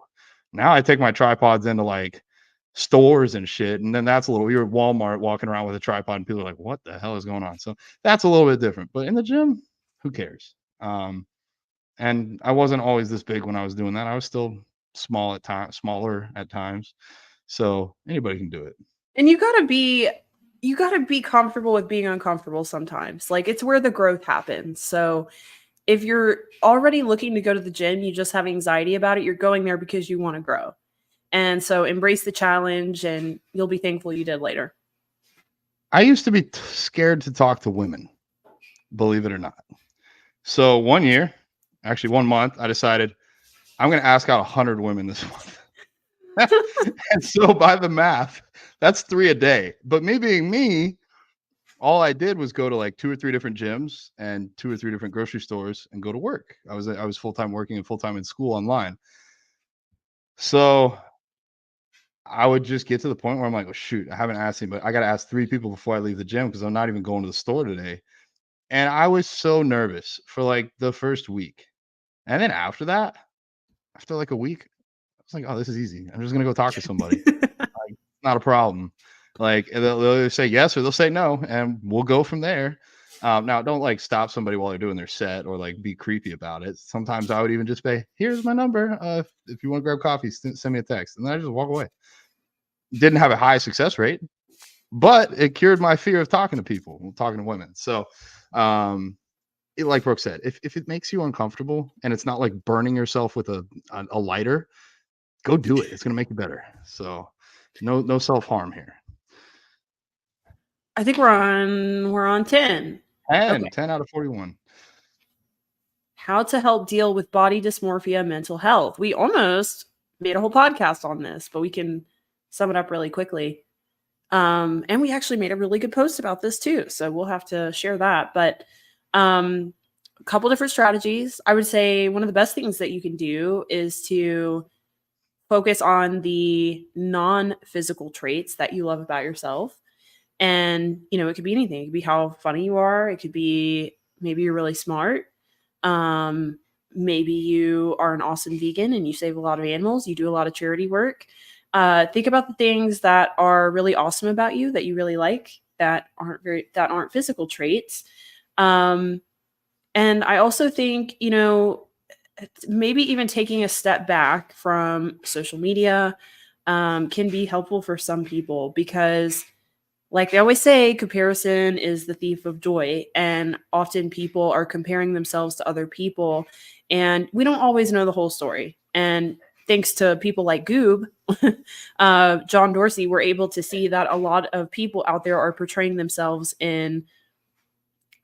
Now I take my tripods into like stores and shit, and then that's a little. We were at Walmart walking around with a tripod, and people are like, "What the hell is going on?" So that's a little bit different. But in the gym, who cares? And I wasn't always this big when I was doing that. I was still smaller at times. So anybody can do it. And you got to be comfortable with being uncomfortable sometimes. Like it's where the growth happens. So if you're already looking to go to the gym, you just have anxiety about it, you're going there because you want to grow. And so embrace the challenge and you'll be thankful you did later. I used to be scared to talk to women, believe it or not. So one year, actually 1 month, I decided I'm going to ask out 100 women this month. And so by the math, that's 3 a day. But me being me, all I did was go to like 2 or 3 different gyms and 2 or 3 different grocery stores and go to work. I was full-time working and full-time in school online. So I would just get to the point where I'm like, oh shoot, I haven't asked anybody. I got to ask 3 people before I leave the gym because I'm not even going to the store today. And I was so nervous for like the first week. And then after that, after like a week, I was like, oh, this is easy. I'm just gonna go talk to somebody. Like, not a problem. Like they'll either say yes or they'll say no, and we'll go from there. Now, don't like stop somebody while they're doing their set or like be creepy about it. Sometimes I would even just say, "Here's my number. If you want to grab coffee, send me a text," and then I just walk away. Didn't have a high success rate, but it cured my fear of talking to people, talking to women. So, like Brooke said, if it makes you uncomfortable and it's not like burning yourself with a lighter, go do it. It's gonna make you better. So no self-harm here. I think we're on 10. 10, Okay. 10 out of 41. How to help deal with body dysmorphia, mental health. We almost made a whole podcast on this, but we can sum it up really quickly. And we actually made a really good post about this too. So we'll have to share that. But a couple different strategies. I would say one of the best things that you can do is to focus on the non-physical traits that you love about yourself. And, you know, it could be anything. It could be how funny you are. It could be maybe you're really smart. Maybe you are an awesome vegan and you save a lot of animals. You do a lot of charity work. Think about the things that are really awesome about you that you really like that aren't physical traits. And I also think, you know, maybe even taking a step back from social media can be helpful for some people because, like they always say, comparison is the thief of joy. And often people are comparing themselves to other people. And we don't always know the whole story. And thanks to people like Goob, John Dorsey, we're able to see that a lot of people out there are portraying themselves in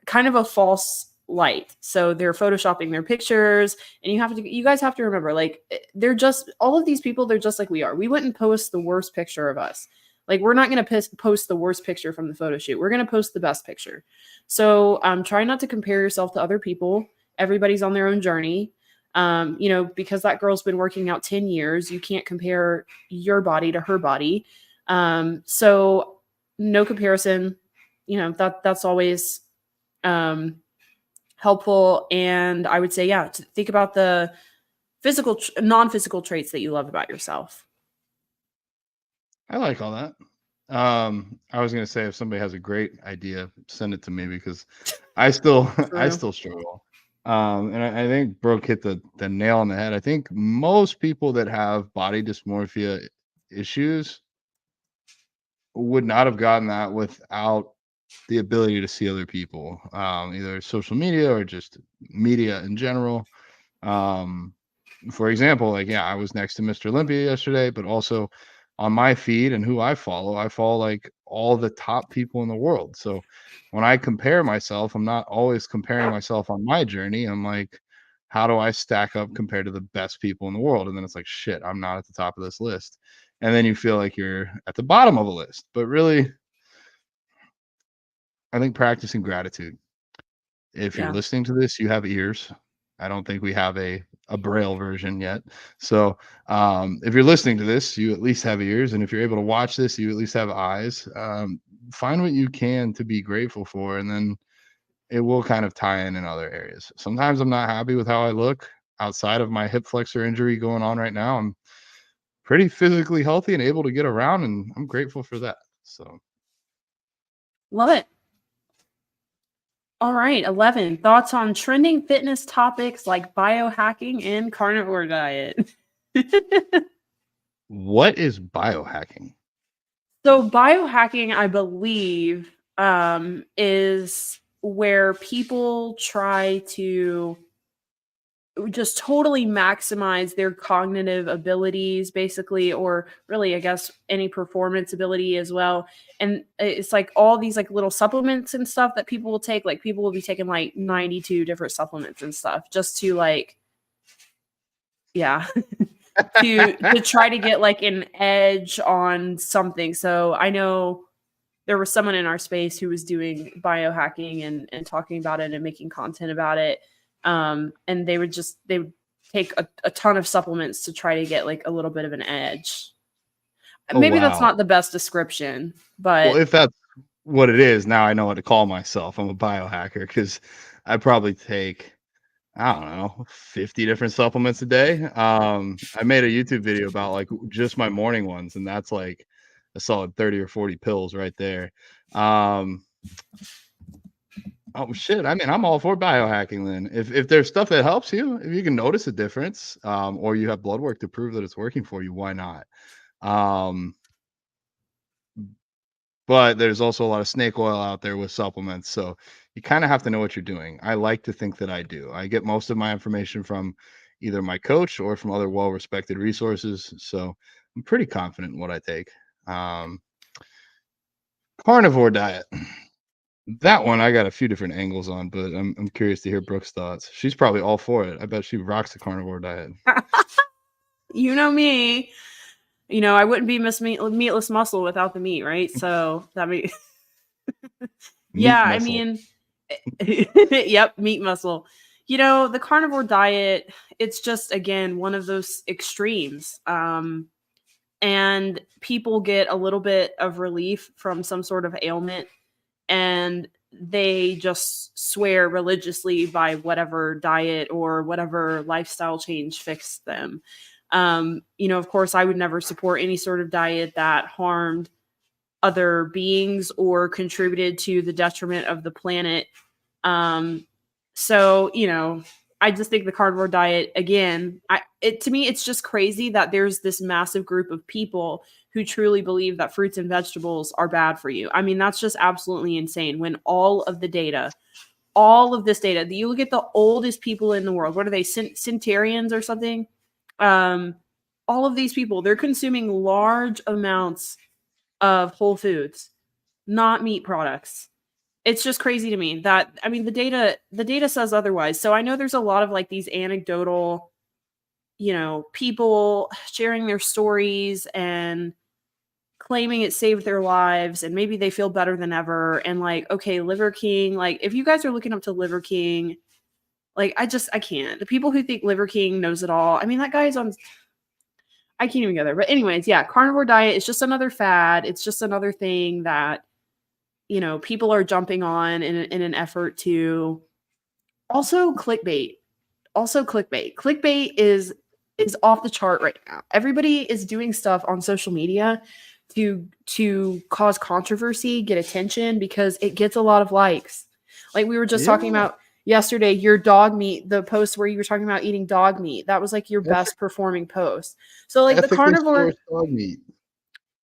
kind of a false light. So they're photoshopping their pictures, and you guys have to remember, like, they're just, all of these people, they're just like we are. We wouldn't post the worst picture of us. Like, we're not going to post the worst picture from the photo shoot. We're going to post the best picture. So try not to compare yourself to other people. Everybody's on their own journey. You know, because that girl's been working out 10 years, you can't compare your body to her body. So no comparison, you know, that's always helpful. And I would say, yeah, to think about the non-physical traits that you love about yourself. I like all that. I was gonna say if somebody has a great idea, send it to me because I still struggle. And I think Brooke hit the nail on the head. I think most people that have body dysmorphia issues would not have gotten that without the ability to see other people, either social media or just media in general. Um, for example, like, yeah, I was next to Mr. Olympia yesterday, but also on my feed and who I follow like all the top people in the world. So when I compare myself, I'm not always comparing myself on my journey. I'm like, how do I stack up compared to the best people in the world? And then it's like, shit, I'm not at the top of this list. And then you feel like you're at the bottom of a list. But really, I think practicing gratitude. If you're Yeah. listening to this, you have ears. I don't think we have a braille version yet. So, if you're listening to this, you at least have ears, and if you're able to watch this, you at least have eyes. Find what you can to be grateful for, and then it will kind of tie in other areas. Sometimes I'm not happy with how I look outside of my hip flexor injury going on right now. I'm pretty physically healthy and able to get around, and I'm grateful for that. So, Love it. All right, 11. Thoughts on trending fitness topics like biohacking and carnivore diet. what is biohacking? So biohacking, I believe, is where people try to just totally maximize their cognitive abilities, basically, or really, I guess, any performance ability as well. And it's like all these like little supplements and stuff that people will take. Like people will be taking like 92 different supplements and stuff just to like, yeah, to try to get like an edge on something. So I know there was someone in our space who was doing biohacking and talking about it and making content about it. And they would take a ton of supplements to try to get like a little bit of an edge. Oh, Maybe that's wow. not the best description, Well, but if that's what it is, now I know what to call myself. I'm a biohacker because I probably take, I don't know, 50 different supplements a day. I made a YouTube video about like just my morning ones, and that's like a solid 30 or 40 pills right there. Um, oh shit. I mean, I'm all for biohacking then. If there's stuff that helps you, if you can notice a difference, or you have blood work to prove that it's working for you, why not? Um, but there's also a lot of snake oil out there with supplements. So you kind of have to know what you're doing. I like to think that I do. I get most of my information from either my coach or from other well respected resources. So I'm pretty confident in what I take. Um, Carnivore diet. That one I got a few different angles on, but I'm curious to hear Brooke's thoughts. She's probably all for it. I bet she rocks the carnivore diet. you know me. You know, I wouldn't be Miss Meatless Muscle without the meat, right? So that means, yeah, Meat I muscle. mean, yep, meat muscle. You know, the carnivore diet, it's just again one of those extremes. And people get a little bit of relief from some sort of ailment and they just swear religiously by whatever diet or whatever lifestyle change fixed them. You know, of course, I would never support any sort of diet that harmed other beings or contributed to the detriment of the planet. So, you know, I just think the carnivore diet, again, to me, it's just crazy that there's this massive group of people who truly believe that fruits and vegetables are bad for you. I mean, that's just absolutely insane when all of this data, you look at the oldest people in the world, what are they, centurions or something? All of these people, they're consuming large amounts of whole foods, not meat products. It's just crazy to me that, I mean, the data says otherwise. So I know there's a lot of like these anecdotal, you know, people sharing their stories and claiming it saved their lives and maybe they feel better than ever. And like, okay, Liver King, like if you guys are looking up to Liver King, like I can't. The people who think Liver King knows it all, I mean, that guy is on, I can't even go there. But anyways, yeah, carnivore diet is just another fad. It's just another thing that, you know, people are jumping on in an effort to also clickbait. Clickbait is off the chart right now. Everybody is doing stuff on social media to cause controversy, get attention because it gets a lot of likes. Like we were just talking Yeah. about, yesterday, your dog meat, the post where you were talking about eating dog meat, that was like your Ethic best performing post. So like the ethically carnivore, sourced dog meat.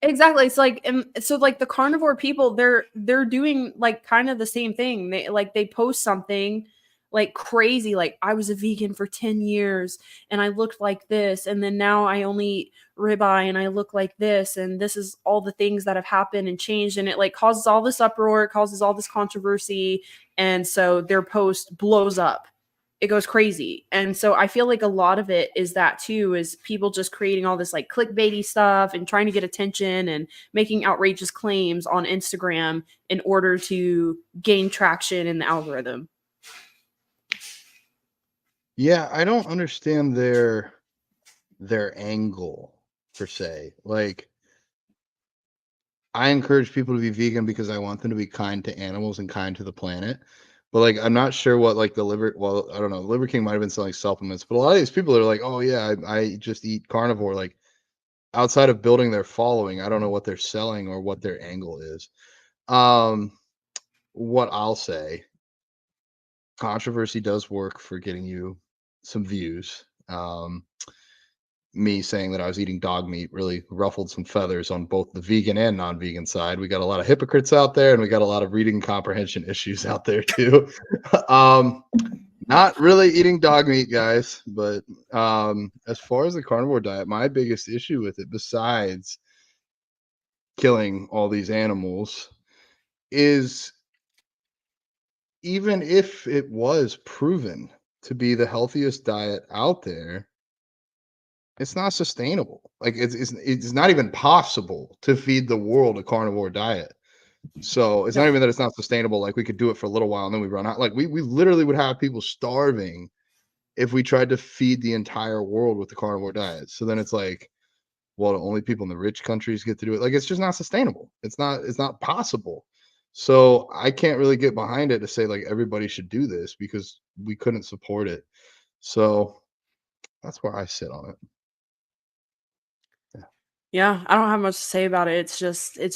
exactly. It's like, and so like the carnivore people, they're doing like kind of the same thing. They post something like crazy, like I was a vegan for 10 years and I looked like this, and then now I only eat ribeye and I look like this, and this is all the things that have happened and changed, and it like causes all this uproar, it causes all this controversy, and so their post blows up. It goes crazy. And so I feel like a lot of it is that too, is people just creating all this like clickbaity stuff and trying to get attention and making outrageous claims on Instagram in order to gain traction in the algorithm. Yeah, I don't understand their angle per se. Like, I encourage people to be vegan because I want them to be kind to animals and kind to the planet. But like, I'm not sure what like the liver. Well, I don't know. Liver King might have been selling supplements, but a lot of these people are like, "Oh yeah, I just eat carnivore." Like, outside of building their following, I don't know what they're selling or what their angle is. Um, what I'll say, controversy does work for getting you some views. Me saying that I was eating dog meat really ruffled some feathers on both the vegan and non-vegan side. We got a lot of hypocrites out there, and we got a lot of reading comprehension issues out there too. um, not really eating dog meat, guys, but as far as the carnivore diet, my biggest issue with it, besides killing all these animals, is even if it was proven to be the healthiest diet out there, it's not sustainable. Like it's not even possible to feed the world a carnivore diet. So it's not Yep. even that it's not sustainable. Like we could do it for a little while and then we run out. Like we literally would have people starving if we tried to feed the entire world with the carnivore diet. So then it's like, well, only people in the rich countries get to do it. Like it's just not sustainable. It's not possible. So I can't really get behind it to say like everybody should do this because we couldn't support it. So that's where I sit on it. Yeah. Yeah, I don't have much to say about it. It's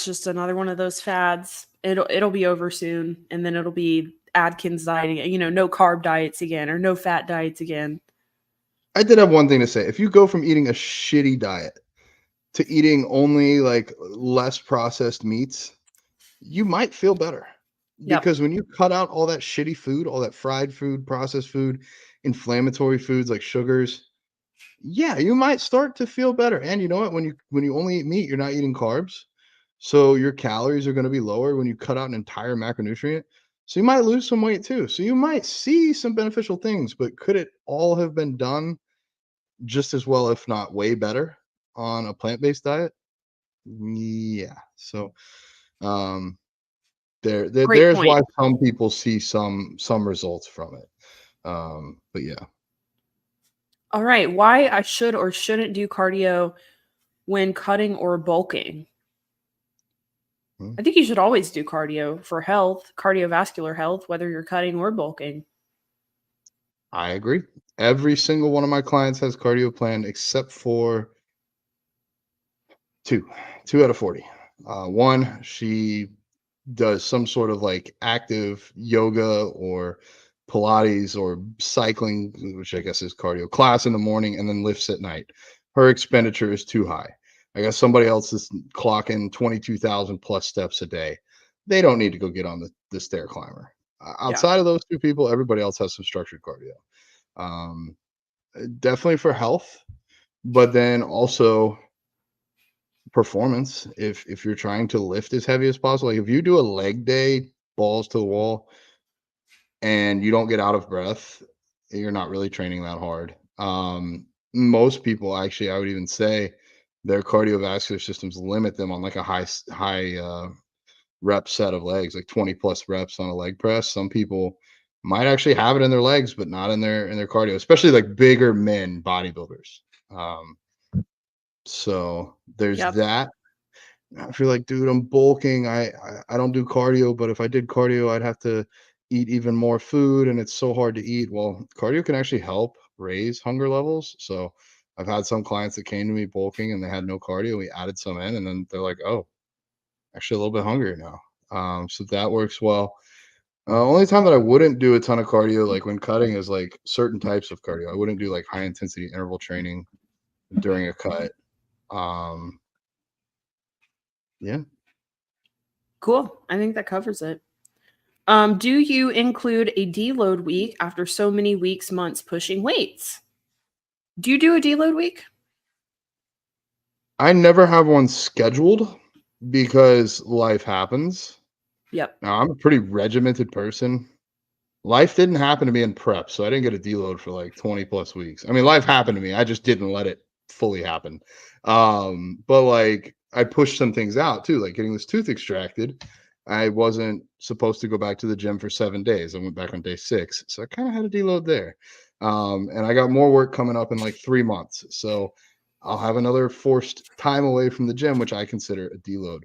just another one of those fads. It'll be over soon, and then it'll be Atkins diet again, no carb diets again or no fat diets again. I did have one thing to say. If you go from eating a shitty diet to eating only like less processed meats, you might feel better. Yep. Because when you cut out all that shitty food, all that fried food, processed food, inflammatory foods like sugars, yeah, you might start to feel better. And you know what? When you only eat meat, you're not eating carbs. So your calories are going to be lower when you cut out an entire macronutrient. So you might lose some weight too. So you might see some beneficial things, but could it all have been done just as well, if not way better, on a plant-based diet? Yeah. So um Great there's point. why some people see some results from it. But yeah. All right, why I should or shouldn't do cardio when cutting or bulking? Hmm. I think you should always do cardio for health, cardiovascular health, whether you're cutting or bulking. I agree. Every single one of my clients has cardio planned except for two. Two out of 40. One, she does some sort of like active yoga or Pilates or cycling, which I guess is cardio class in the morning, and then lifts at night. Her expenditure is too high. I guess somebody else is clocking 22,000 plus steps a day. They don't need to go get on the stair climber. Yeah. Outside of those two people, everybody else has some structured cardio. Um, Definitely for health, but then also performance. If you're trying to lift as heavy as possible, like if you do a leg day, balls to the wall, and you don't get out of breath, you're not really training that hard. Most people, actually, I would even say, their cardiovascular systems limit them on like a high rep set of legs, like 20 plus reps on a leg press. Some people might actually have it in their legs, but not in their cardio, especially like bigger men bodybuilders. Um, so there's Yep. that. I feel like, dude, I'm bulking. I don't do cardio, but if I did cardio, I'd have to eat even more food, and it's so hard to eat. Well, cardio can actually help raise hunger levels. So I've had some clients that came to me bulking and they had no cardio. We added some in, and then they're like, "Oh, actually, a little bit hungrier now." So that works well. Only time that I wouldn't do a ton of cardio, like when cutting, is like certain types of cardio. I wouldn't do like high intensity interval training during a cut. Um, yeah. Cool. I think that covers it. Do you include a deload week after so many weeks, months pushing weights? Do you do a deload week? I never have one scheduled because life happens. Yep. Now, I'm a pretty regimented person. Life didn't happen to me in prep, so I didn't get a deload for like 20 plus weeks. I mean, life happened to me. I just didn't let it fully happen. But like I pushed some things out too, like getting this tooth extracted. I wasn't supposed to go back to the gym for 7 days. I went back on day 6. So I kind of had a deload there. And I got more work coming up in like 3 months. So I'll have another forced time away from the gym, which I consider a deload.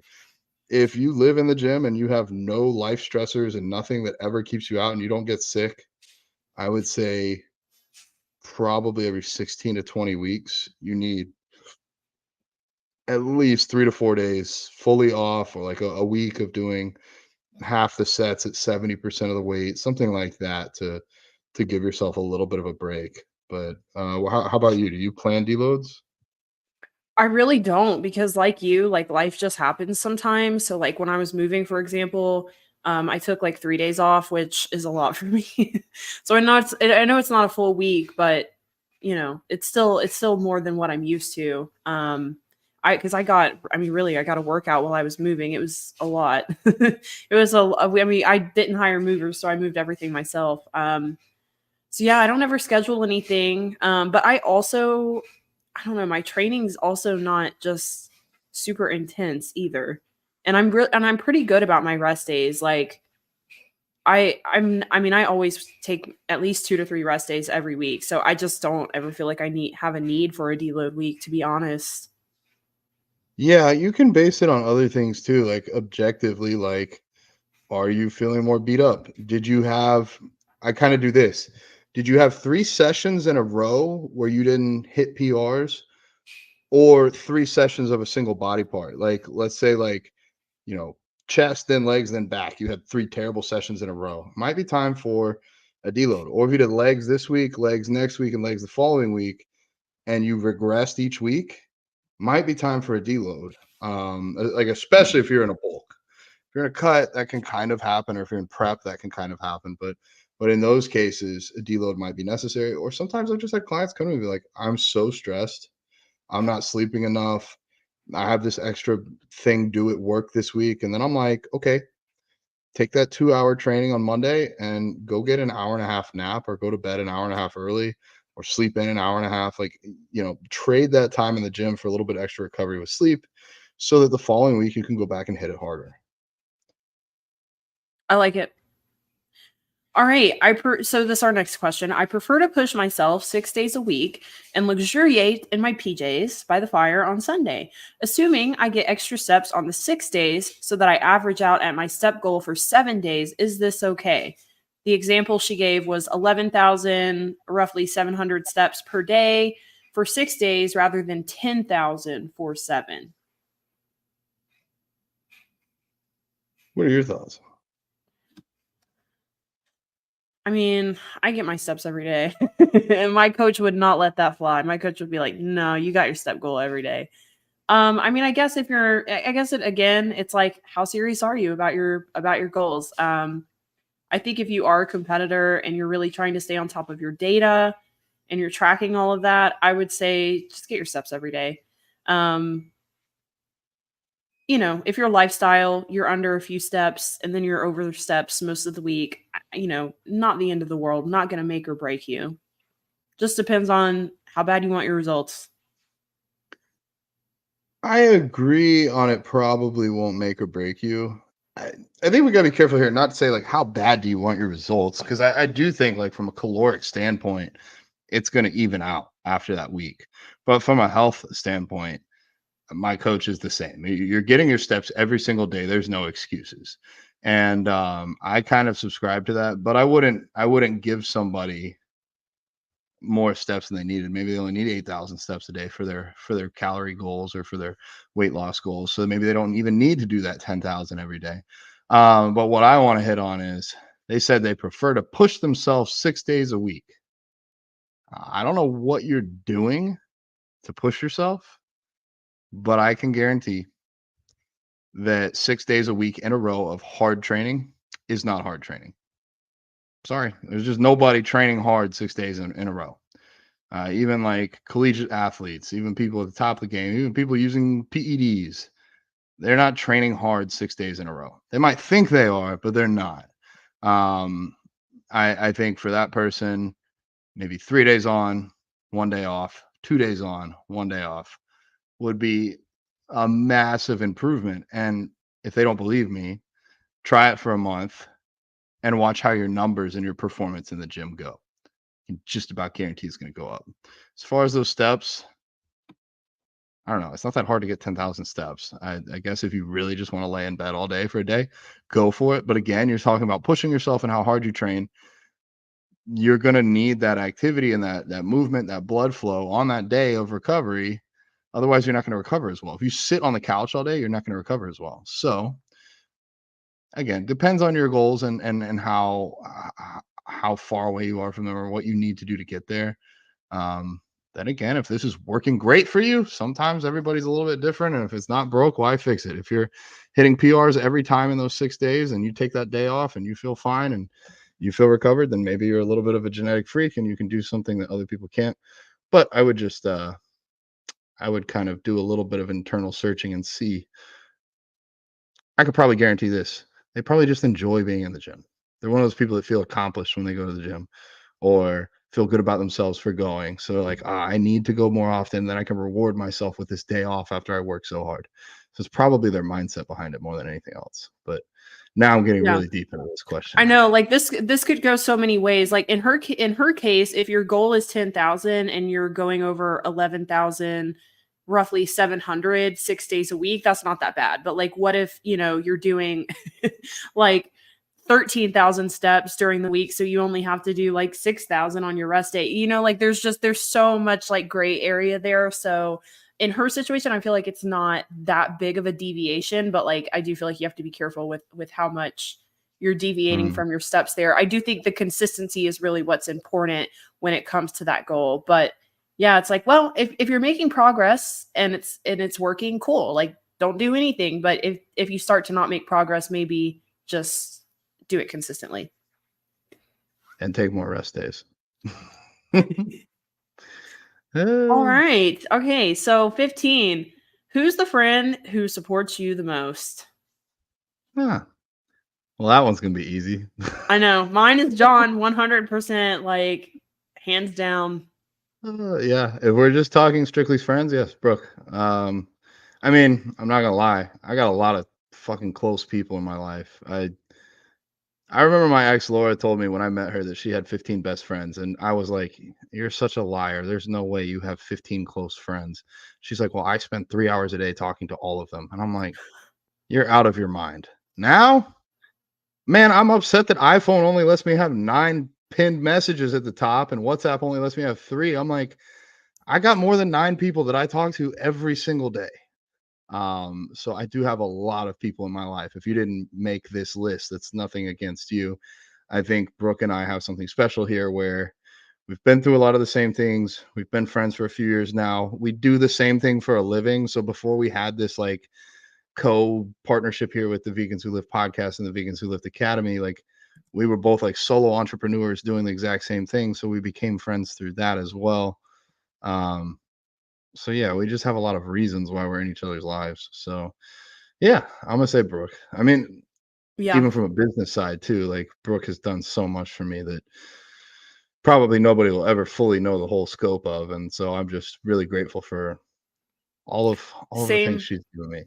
If you live in the gym and you have no life stressors and nothing that ever keeps you out and you don't get sick, I would say probably every 16 to 20 weeks, you need at least 3 to 4 days fully off, or like a week of doing half the sets at 70% of the weight, something like that, to give yourself a little bit of a break. But how about you? Do you plan deloads? I really don't because like you, like life just happens sometimes. So like when I was moving, for example, I took like 3 days off, which is a lot for me. So I know it's not a full week, but it's still more than what I'm used to. Because I mean, really, I got a workout while I was moving. It was a lot. It was I mean, I didn't hire movers, so I moved everything myself. So yeah, I don't ever schedule anything. But I don't know, my training's also not just super intense either. And I'm pretty good about my rest days. Like I mean I always take at least 2 to 3 rest days every week. So I just don't ever feel like I have a need for a deload week, to be honest. Yeah, you can base it on other things too, like objectively, like are you feeling more beat up? Did you have I kind of do this. Did you have 3 sessions in a row where you didn't hit PRs, or 3 sessions of a single body part? Like let's say like, you know, chest, then legs, then back. You had 3 terrible sessions in a row. Might be time for a deload. Or if you did legs this week, legs next week, and legs the following week, and you regressed each week, might be time for a deload. Like especially if you're in a bulk. If you're in a cut, that can kind of happen, or if you're in prep, that can kind of happen. But in those cases, a deload might be necessary. Or sometimes I've just had clients come to me and be like, I'm so stressed. I'm not sleeping enough. I have this extra thing due at work this week. And then I'm like, okay, take that 2 hour training on Monday and go get an hour and a half nap, or go to bed an hour and a half early, or sleep in an hour and a half. Like, trade that time in the gym for a little bit extra recovery with sleep, so that the following week you can go back and hit it harder. I like it. All right. So this is our next question. I prefer to push myself 6 days a week and luxuriate in my PJs by the fire on Sunday, assuming I get extra steps on the 6 days so that I average out at my step goal for 7 days. Is this okay? The example she gave was 11,000, roughly 700 steps per day for 6 days rather than 10,000 for 7. What are your thoughts? I mean, I get my steps every day. And my coach would not let that fly. My coach would be like, "No, you got your step goal every day." I mean, I guess if you're I guess it again, it's like how serious are you about your goals? I think if you are a competitor and you're really trying to stay on top of your data and you're tracking all of that, I would say just get your steps every day. Um, if your lifestyle, you're under a few steps and then you're over the steps most of the week, not the end of the world, not going to make or break you. Just depends on how bad you want your results. I agree on it probably won't make or break you. I, I think we got to be careful here, not to say like how bad do you want your results, because I do think like from a caloric standpoint, it's going to even out after that week. But from a health standpoint, my coach is the same. You're getting your steps every single day. There's no excuses, and I kind of subscribe to that. But I wouldn't give somebody more steps than they needed. Maybe they only need 8,000 steps a day for their calorie goals or for their weight loss goals. So maybe they don't even need to do that 10,000 every day. But what I want to hit on is They said they prefer to push themselves 6 days a week. I don't know what you're doing to push yourself, but I can guarantee that 6 days a week in a row of hard training is not hard training. Sorry, there's just nobody training hard 6 days in a row. Even like collegiate athletes, even people at the top of the game, even people using PEDs, they're not training hard 6 days in a row. They might think they are, but they're not. I think for that person, maybe 3 days on, 1 day off, 2 days on, 1 day off would be a massive improvement. And if they don't believe me, try it for a month and watch how your numbers and your performance in the gym go. You can just about guarantee it's going to go up. As far as those steps, I don't know. It's not that hard to get 10,000 steps. I guess if you really just want to lay in bed all day for a day, go for it. But again, you're talking about pushing yourself and how hard you train. You're going to need that activity and that movement, that blood flow on that day of recovery. Otherwise, you're not going to recover as well. If you sit on the couch all day, you're not going to recover as well. So again, depends on your goals and how far away you are from them or what you need to do to get there. Then again, if this is working great for you, sometimes everybody's a little bit different. And if it's not broke, why fix it? If you're hitting PRs every time in those 6 days and you take that day off and you feel fine and you feel recovered, then maybe you're a little bit of a genetic freak and you can do something that other people can't. But I would just, I would kind of do a little bit of internal searching and see. I could probably guarantee this. They probably just enjoy being in the gym. They're one of those people that feel accomplished when they go to the gym or feel good about themselves for going. So they're like, I need to go more often, then I can reward myself with this day off after I work so hard. So it's probably their mindset behind it more than anything else. But now I'm getting really deep into this question. I know, like this could go so many ways. Like in her case, if your goal is 10,000 and you're going over 11,000, roughly 700 6 days a week, that's not that bad. But like, what if, you're doing like 13,000 steps during the week, so you only have to do like 6,000 on your rest day? Like there's so much like gray area there. So in her situation, I feel like it's not that big of a deviation, but like I do feel like you have to be careful with how much you're deviating from your steps there. I do think the consistency is really what's important when it comes to that goal. But yeah, it's like, well, if you're making progress and it's working, cool. Like don't do anything. But if you start to not make progress, maybe just do it consistently. And take more rest days. All right. Okay. So 15. Who's the friend who supports you the most? Well, that one's going to be easy. I know. Mine is John, 100%, like hands down. Yeah. If we're just talking strictly friends, yes, Brooke. I mean, I'm not going to lie. I got a lot of fucking close people in my life. I remember my ex Laura told me when I met her that she had 15 best friends, and I was like, "You're such a liar. There's no way you have 15 close friends." She's like, "Well, I spend 3 hours a day talking to all of them." And I'm like, "You're out of your mind." Now, man, I'm upset that iPhone only lets me have 9 pinned messages at the top and WhatsApp only lets me have 3. I'm like, I got more than 9 people that I talk to every single day. So I do have a lot of people in my life. If you didn't make this list, that's nothing against you. I think Brooke and I have something special here where we've been through a lot of the same things. We've been friends for a few years now. We do the same thing for a living. So before we had this like co-partnership here with the Vegans Who Lift podcast and the Vegans Who Lift Academy, like we were both like solo entrepreneurs doing the exact same thing. So we became friends through that as well. So yeah, we just have a lot of reasons why we're in each other's lives. So yeah, I'm gonna say Brooke. I mean, even from a business side too, like Brooke has done so much for me that probably nobody will ever fully know the whole scope of. And so I'm just really grateful for all of the things she's given me.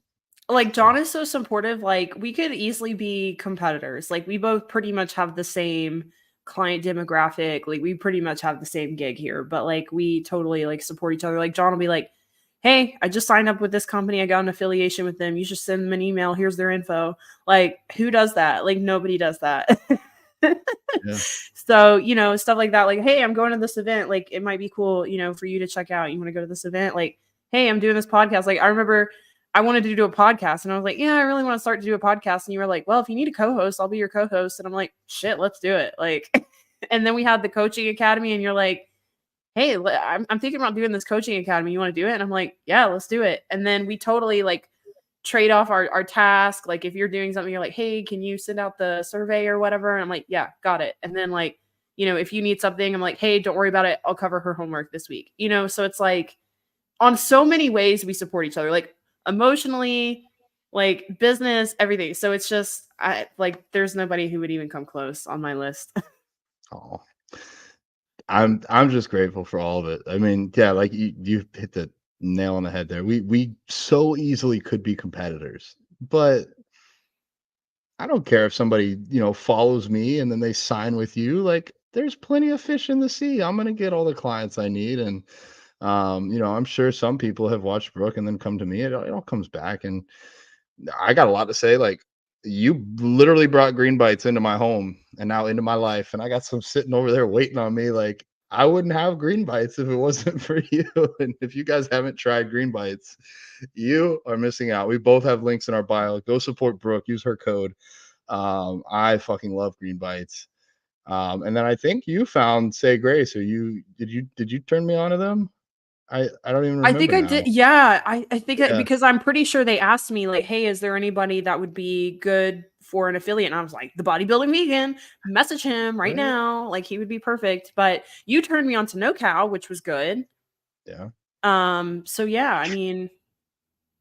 Like John is so supportive. Like we could easily be competitors. Like we both pretty much have the same client demographic. Like we pretty much have the same gig here, but like we totally like support each other. Like John will be like, "Hey, I just signed up with this company. I got an affiliation with them. You should send them an email. Here's their info." Like who does that? Like nobody does that. Yeah. So, stuff like that. Like, "Hey, I'm going to this event. Like it might be cool, for you to check out. You want to go to this event? Like, hey, I'm doing this podcast." Like I remember I wanted to do a podcast. And I was like, yeah, I really want to start to do a podcast. And you were like, well, if you need a co-host, I'll be your co-host. And I'm like, shit, let's do it. Like, and then we had the coaching academy and you're like, hey, I'm thinking about doing this coaching academy. You want to do it? And I'm like, yeah, let's do it. And then we totally like trade off our task. Like if you're doing something, you're like, hey, can you send out the survey or whatever? And I'm like, yeah, got it. And then like, you know, if you need something, I'm like, hey, don't worry about it. I'll cover her homework this week. You know, so it's like on so many ways we support each other, like emotionally, like business, everything. So it's just there's nobody who would even come close on my list. Oh, I'm just grateful for all of it. I mean, yeah, like you hit the nail on the head there. We so easily could be competitors, but I don't care if somebody, follows me and then they sign with you. Like there's plenty of fish in the sea. I'm gonna get all the clients I need. And I'm sure some people have watched Brooke and then come to me. It all comes back. And I got a lot to say. Like you literally brought green bites into my home and now into my life. And I got some sitting over there waiting on me. Like I wouldn't have green bites if it wasn't for you. And if you guys haven't tried green bites, you are missing out. We both have links in our bio. Go support Brooke. Use her code. I fucking love green bites. And then I think you found Say Grace. Or did you turn me on to them? I don't even I think remember I now. did. Yeah. I think Yeah. because I'm pretty sure they asked me like, hey, is there anybody that would be good for an affiliate? And I was like, the Bodybuilding Vegan, message him right Right. now. Like he would be perfect. But you turned me on to No Cow, which was good. Yeah. So yeah, I mean,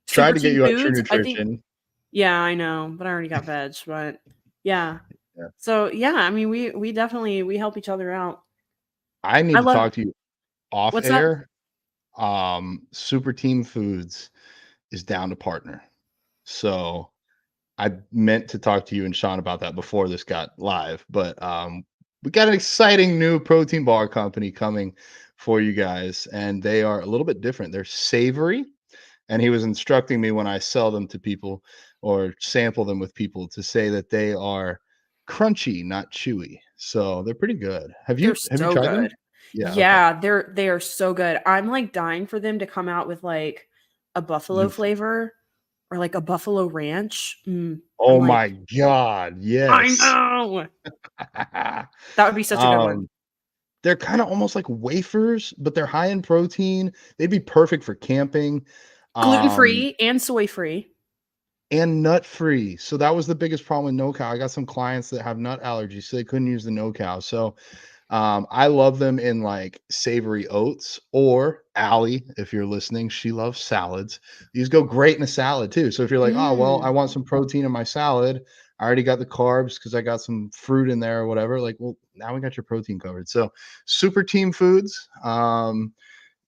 Tried Super to get Team you on True Foods, I think, Nutrition. yeah, I know, but I already got veg, but yeah. Yeah. So yeah, I mean, we definitely we help each other out. I need I to love talk to you off what's that? air. Super Team Foods is down to partner. So I meant to talk to you and Sean about that before this got live, but we got an exciting new protein bar company coming for you guys, and they are a little bit different. They're savory, and he was instructing me when I sell them to people or sample them with people to say that they are crunchy, not chewy. So they're pretty good. Have They're you so tried them? good. Yeah, okay. Yeah, they are so good. I'm like dying for them to come out with like a buffalo New flavor or like a buffalo ranch. I'm Oh like, my god, I yes. know. That would be such a good one. um They're kinda almost like wafers, but they're high in protein. They'd be perfect for camping, um, Gluten-free and soy-free. and nut-free. So that was the biggest problem with no cow. I got some clients that have nut allergies, so they couldn't use the no cow. So, I love them in, like, savory oats, or Allie, if you're listening, she loves salads. These go great in a salad too. So if you're like, "Oh, well, I Mm. want some protein in my salad. I already got the carbs because I got some fruit in there or whatever." Like, well, now we got your protein covered. So, Super Team Foods,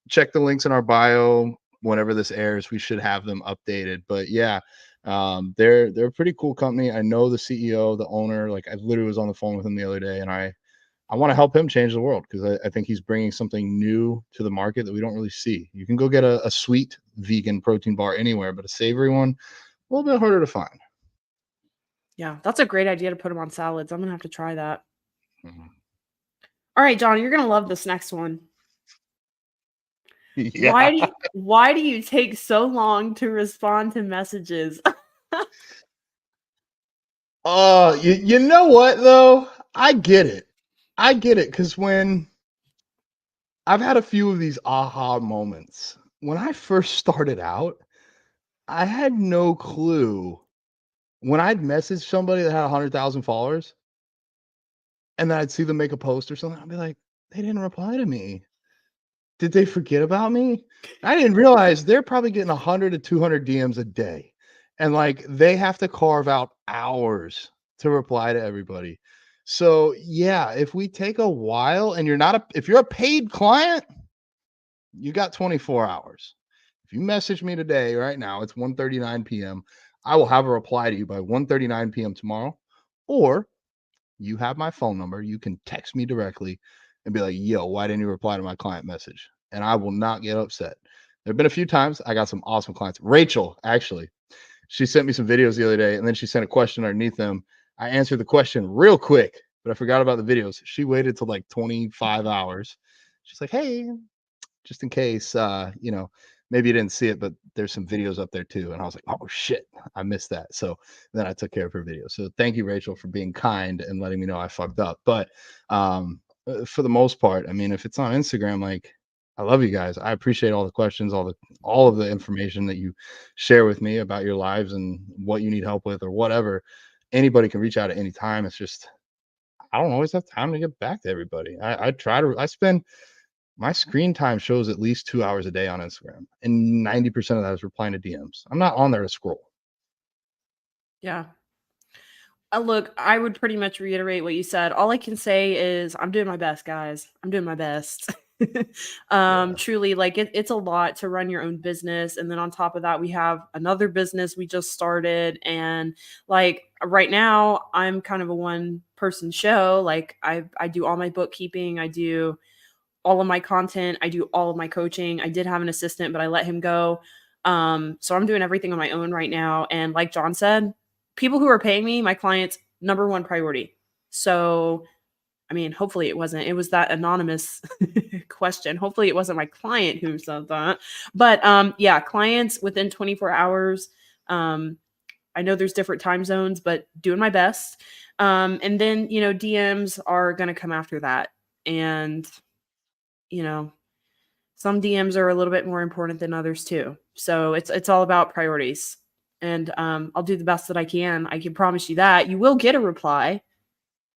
check the links in our bio. Whenever this airs, we should have them updated. But yeah, they're a pretty cool company. I know the CEO, the owner. Like I literally was on the phone with him the other day, and I want to help him change the world because I think he's bringing something new to the market that we don't really see. You can go get a sweet vegan protein bar anywhere, but a savory one, a little bit harder to find. Yeah, that's a great idea to put them on salads. I'm gonna have to try that. Mhm. All right, John, you're gonna love this next one. Yeah. Why do you take so long to respond to messages? Oh, you know what though? I get it. I get it because when I've had a few of these aha moments. When I first started out, I had no clue. When I'd message somebody that had 100,000 followers and then I'd see them make a post or something, I'd be like, they didn't reply to me. Did they forget about me? I didn't realize they're probably getting 100 to 200 DMs a day. And like they have to carve out hours to reply to everybody. So, yeah, if we take a while and if you're a paid client, you got 24 hours. If you message me today, right now, it's 1:39 p.m. I will have a reply to you by 1:39 p.m. tomorrow. Or you have my phone number. You can text me directly and be like, yo, why didn't you reply to my client message? And I will not get upset. There have been a few times I got some awesome clients. Rachel, actually, she sent me some videos the other day and then she sent a question underneath them. I answered the question real quick, but I forgot about the videos. She waited till like 25 hours. She's like, hey, just in case, maybe you didn't see it, but there's some videos up there too. And I was like, oh shit, I missed that. So then I took care of her video. So thank you, Rachel, for being kind and letting me know I fucked up. But for the most part, I mean, if it's on Instagram, like I love you guys. I appreciate all the questions, all of the information that you share with me about your lives and what you need help with or whatever. Anybody can reach out at any time. It's just I don't always have time to get back to everybody. I spend my screen time shows at least 2 hours a day on Instagram, and 90% of that is replying to DMs. I'm not on there to scroll. Yeah. Look, I would pretty much reiterate what you said. All I can say is I'm doing my best, guys. I'm doing my best. Yeah. Truly, like it's a lot to run your own business. And then on top of that, we have another business we just started. And like right now, I'm kind of a one person show. Like I do all my bookkeeping, I do all of my content, I do all of my coaching. I did have an assistant, but I let him go. So I'm doing everything on my own right now. And like John said, people who are paying me, my clients, number one priority. So, I mean, hopefully it wasn't. It was that anonymous question. Hopefully it wasn't my client who said that. But yeah, clients within 24 hours. I know there's different time zones, but doing my best. And then, DMs are going to come after that. And, you know, some DMs are a little bit more important than others too. So it's all about priorities. And I'll do the best that I can. I can promise you that you will get a reply.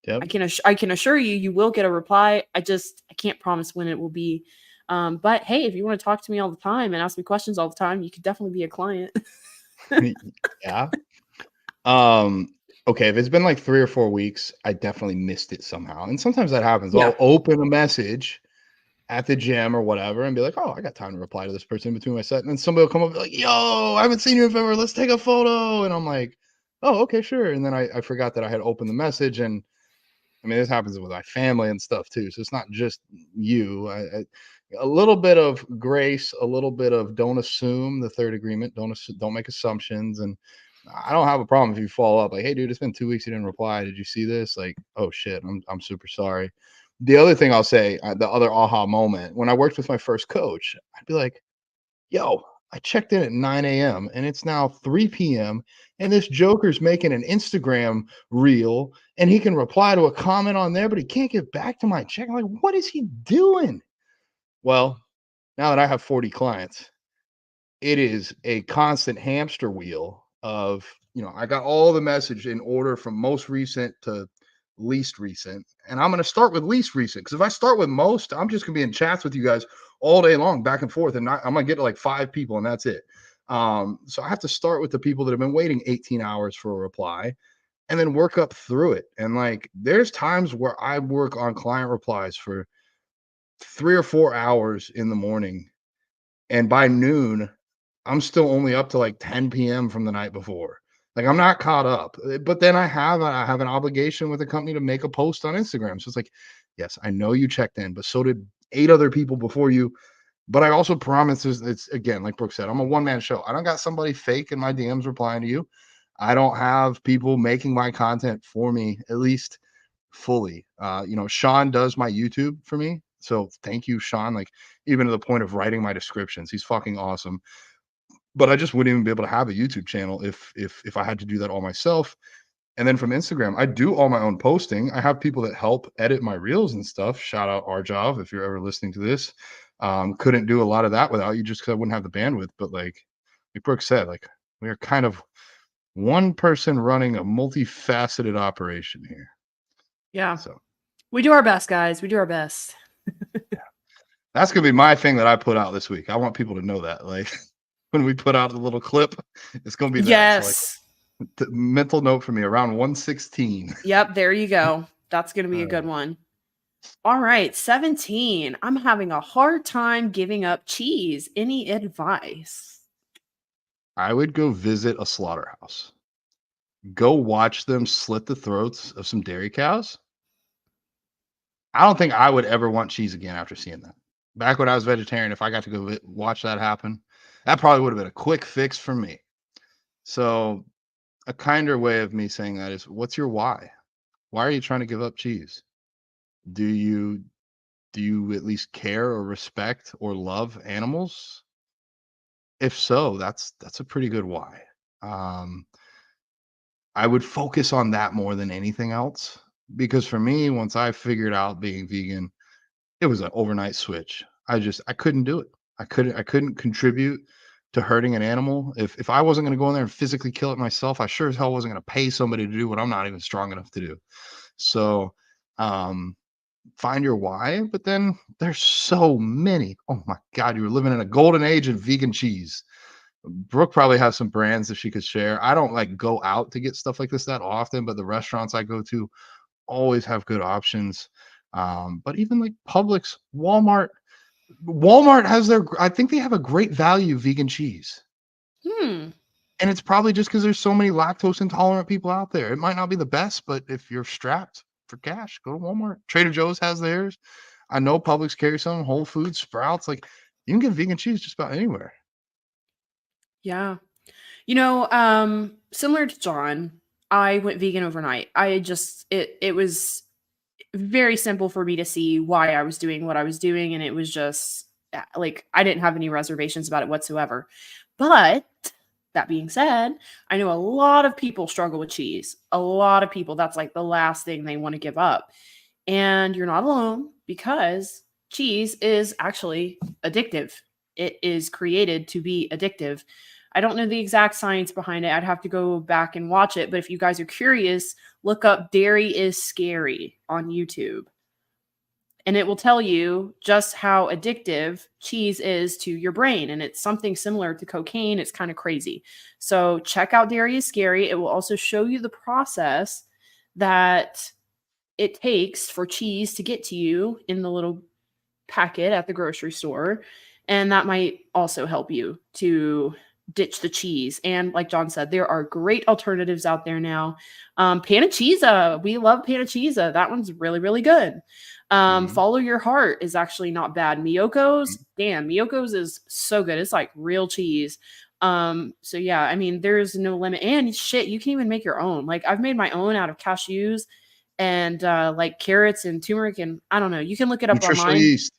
Yep. I can assure you you will get a reply. I can't promise when it will be. But hey, if you want to talk to me all the time and ask me questions all the time, you could definitely be a client. Yeah. Okay, if it's been like 3 or 4 weeks, I definitely missed it somehow. And sometimes that happens. Yeah. I'll open a message at the gym or whatever and be like, "Oh, I got time to reply to this person in between my set." And then somebody will come up and be like, "Yo, I haven't seen you in forever. Let's take a photo." And I'm like, "Oh, okay, sure." And then I forgot that I had opened the message. And I mean, this happens with my family and stuff too. So it's not just you. A little bit of grace, a little bit of don't assume the third agreement. Don't make assumptions. And I don't have a problem if you follow up like, "Hey, dude, it's been 2 weeks. You didn't reply. Did you see this?" Like, "Oh shit, I'm super sorry." The other thing I'll say, the other aha moment, when I worked with my first coach, I'd be like, "Yo, I checked in at 9 a.m. and it's now 3 p.m. and this joker's making an Instagram reel and he can reply to a comment on there, but he can't get back to my check." I'm like, "What is he doing?" Well, now that I have 40 clients, it is a constant hamster wheel of, I got all the message in order from most recent to least recent. And I'm going to start with least recent because if I start with most, I'm just going to be in chats with you guys all day long, back and forth. And I'm going to get to like 5 people and that's it. So I have to start with the people that have been waiting 18 hours for a reply and then work up through it. And like, there's times where I work on client replies for 3 or 4 hours in the morning. And by noon, I'm still only up to like 10 p.m. from the night before. Like I'm not caught up. But then I have an obligation with the company to make a post on Instagram. So it's like, yes, I know you checked in, but so did 8 other people before you. But I also promise it's again, like Brooke said, I'm a one-man show. I don't got somebody fake in my DMs replying to you. I don't have people making my content for me, at least fully. Sean does my YouTube for me. So thank you, Sean. Like even to the point of writing my descriptions. He's fucking awesome. But I just wouldn't even be able to have a YouTube channel if I had to do that all myself. And then from Instagram, I do all my own posting. I have people that help edit my reels and stuff. Shout out Arjav if you're ever listening to this. Couldn't do a lot of that without you just because I wouldn't have the bandwidth. But like Brooke said, like we are kind of one person running a multifaceted operation here. Yeah. So We do our best, guys. We do our best. that's gonna be my thing that I put out this week. I want people to know that. Like when we put out a little clip, it's gonna be that. So like Yes. the mental note for me around 116. Yep, there you go. That's going to be a good one. All right, 17. I'm having a hard time giving up cheese. Any advice? I would go visit a slaughterhouse. Go watch them slit the throats of some dairy cows. I don't think I would ever want cheese again after seeing that. Back when I was vegetarian, if I got to go watch that happen, that probably would have been a quick fix for me. So, a kinder way of me saying that is, what's your why? Why are you trying to give up cheese? Do you at least care or respect or love animals? if so, that's a pretty good why. Um, I would focus on that more than anything else because for me, once I figured out being vegan, it was an overnight switch. I couldn't do it. I couldn't contribute to hurting an animal. If I wasn't gonna go in there and physically kill it myself, I sure as hell wasn't gonna pay somebody to do what I'm not even strong enough to do. So, um, find your why, but then there's so many. Oh my god, you were living in a golden age of vegan cheese. Brooke probably has some brands that she could share. I don't like go out to get stuff like this that often, but the restaurants I go to always have good options. But even like Publix, Walmart has I think they have a great value vegan cheese. Hmm. And it's probably just because there's so many lactose intolerant people out there. It might not be the best, but if you're strapped for cash, go to Walmart. Trader Joe's has theirs. I know Publix carries some, Whole Foods, Sprouts. Like you can get vegan cheese just about anywhere. Yeah. Similar to John, I went vegan overnight. It was very simple for me to see why I was doing what I was doing, and it was just like I didn't have any reservations about it whatsoever. But that being said, I know a lot of people struggle with cheese. A lot of people, that's like the last thing they want to give up. And you're not alone because cheese is actually addictive. It is created to be addictive. I don't know the exact science behind it. I'd have to go back and watch it. But if you guys are curious, look up Dairy is Scary on YouTube. And it will tell you just how addictive cheese is to your brain. And it's something similar to cocaine. It's kind of crazy. So check out Dairy is Scary. It will also show you the process that it takes for cheese to get to you in the little packet at the grocery store. And that might also help you to ditch the cheese. And like John said, there are great alternatives out there now. Pana Cheesa, we love Pana Cheesa. That one's really, really good. Follow Your Heart is actually not bad. Miyoko's, damn, Miyoko's is so good. It's like real cheese. So yeah, I mean, there's no limit. And shit, you can even make your own. Like I've made my own out of cashews and like carrots and turmeric, and I don't know. You can look it up Nutritional online. yeast.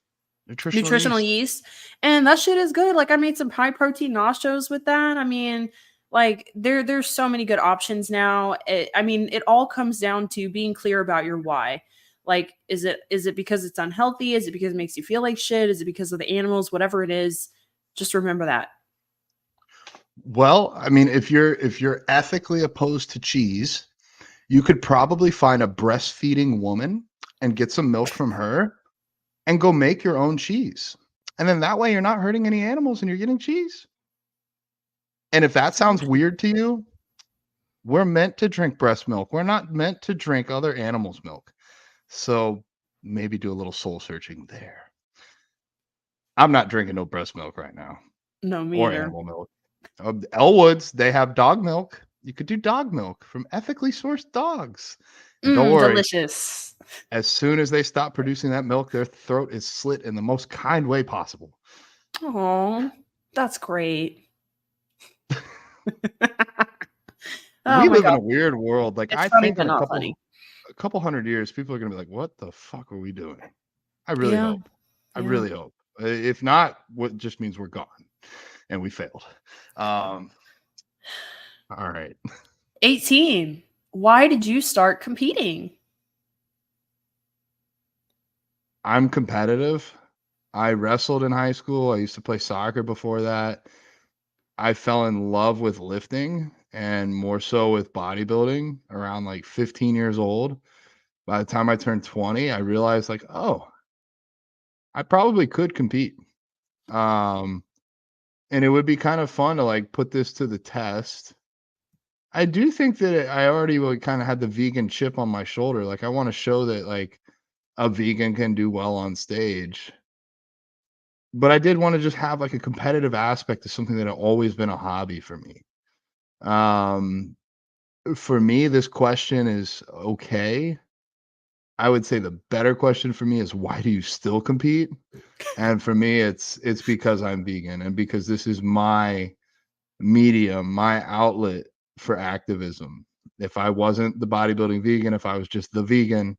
Nutritional yeast. And that shit is good. Like I made some high protein nachos with that. I mean, like there's so many good options now. It all comes down to being clear about your why. Like, is it because it's unhealthy? Is it because it makes you feel like shit? Is it because of the animals? Whatever it is, just remember that. Well, I mean, if you're ethically opposed to cheese, you could probably find a breastfeeding woman and get some milk from her and go make your own cheese. And then that way you're not hurting any animals and you're getting cheese. And if that sounds weird to you, we're meant to drink breast milk. We're not meant to drink other animals' milk. So maybe do a little soul searching there. I'm not drinking no breast milk right now. No, me Or either. animal milk. Elwood's, they have dog milk. You could do dog milk from ethically sourced dogs. And don't worry, Delicious. as soon as they stop producing that milk, their throat is slit in the most kind way possible. Oh, that's great. We live in a weird world. Like It's I funny, think but in not funny. a couple hundred years, people are gonna be like, "What the fuck are we doing?" I really Yeah. hope. I really hope. If not, what just means we're gone and we failed. All right. 18. Why did you start competing? I'm competitive. I wrestled in high school. I used to play soccer before that. I fell in love with lifting and more so with bodybuilding around like 15 years old. By the time I turned 20, I realized like, oh, I probably could compete. And it would be kind of fun to like put this to the test. I do think that I already kind of had the vegan chip on my shoulder. Like I want to show that like a vegan can do well on stage. But I did want to just have like a competitive aspect to something that had always been a hobby for me. For me, this question is okay. I would say the better question for me is why do you still compete? And for me, it's because I'm vegan and because this is my medium, my outlet for activism. If I wasn't the bodybuilding vegan, if I was just the vegan,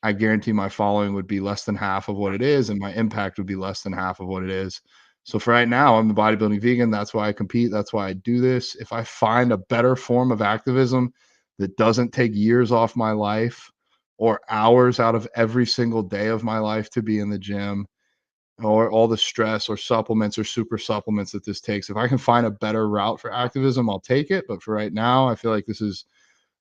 I guarantee my following would be less than half of what it is, and my impact would be less than half of what it is. So for right now, I'm the bodybuilding vegan. That's why I compete. That's why I do this. If I find a better form of activism that doesn't take years off my life or hours out of every single day of my life to be in the gym, or all the stress or supplements or super supplements that this takes, if I can find a better route for activism, I'll take it. But for right now, I feel like this is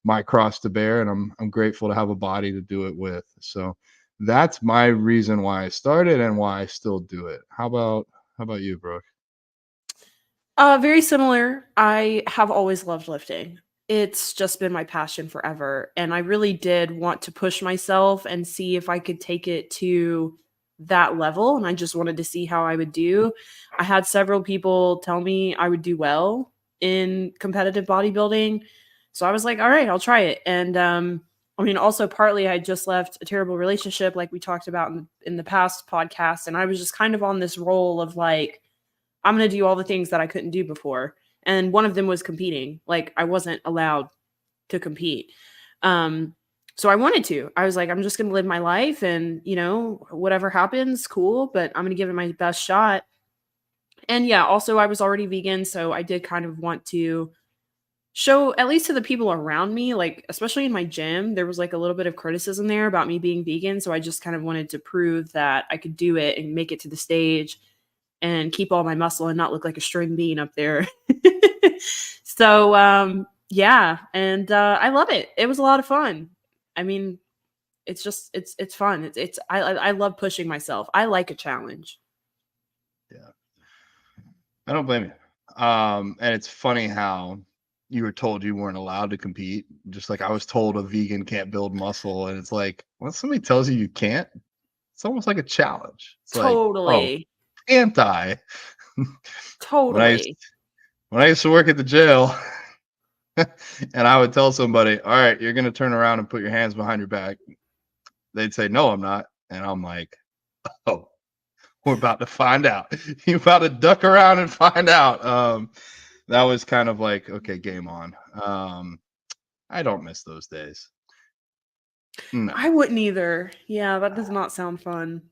my cross to bear, and I'm grateful to have a body to do it with. So that's my reason why I started and why I still do it. How about you, Brooke? Very similar. I have always loved lifting. It's just been my passion forever. And I really did want to push myself and see if I could take it to that level. And I just wanted to see how I would do. I had several people tell me I would do well in competitive bodybuilding. So I was like, all right, I'll try it. And I mean, also partly I just left a terrible relationship like we talked about in the past podcast. And I was just kind of on this role of like, I'm going to do all the things that I couldn't do before. And one of them was competing. Like I wasn't allowed to compete. Um, so I wanted to. I was like, I'm just going to live my life and, you know, whatever happens, cool, but I'm going to give it my best shot. And yeah, also I was already vegan, so I did kind of want to show at least to the people around me, like especially in my gym, there was like a little bit of criticism there about me being vegan, so I just kind of wanted to prove that I could do it and make it to the stage and keep all my muscle and not look like a string bean up there. So yeah, and I love it. It was a lot of fun. I mean, it's just it's fun. I love pushing myself. I like a challenge. Yeah, I don't blame you. And it's funny how you were told you weren't allowed to compete, just like I was told a vegan can't build muscle. And it's like, when somebody tells you you can't, it's almost like a challenge. It's like, oh, Totally. can't I? when I used Totally. when I used to work at the jail, and I would tell somebody, all right, you're gonna turn around and put your hands behind your back. They'd say, no, I'm not. And I'm like, oh, we're about to find out. You're about to duck around and find out. That was kind of like, okay, game on. I don't miss those days. No. I wouldn't either. Yeah, that does not sound fun.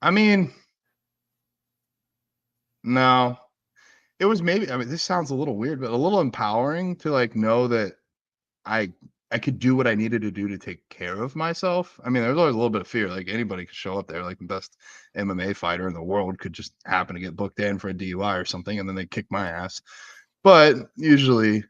I mean, no. It was maybe, I mean, this sounds a little weird, but a little empowering to like know that I I could do what I needed to do to take care of myself. I mean, there's always a little bit of fear. Like anybody could show up there, like the best MMA fighter in the world could just happen to get booked in for a DUI or something, and then they kick my ass. But usually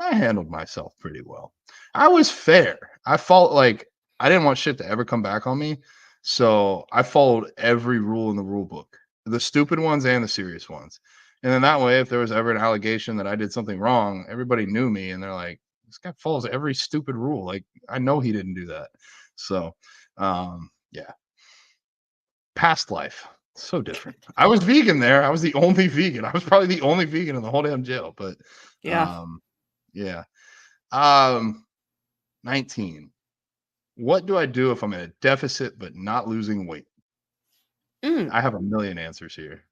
I handled myself pretty well. I was fair. I felt like I didn't want shit to ever come back on me. So I followed every rule in the rule book, the stupid ones and the serious ones. And then that way, if there was ever an allegation that I did something wrong, everybody knew me and they're like, this guy follows every stupid rule. Like, I know he didn't do that. So, yeah, past life. So different. I was vegan there. I was the only vegan. I was probably the only vegan in the whole damn jail. But Yeah. um, yeah. Um, 19. What do I do if I'm in a deficit but not losing weight? Mm. I have a million answers here.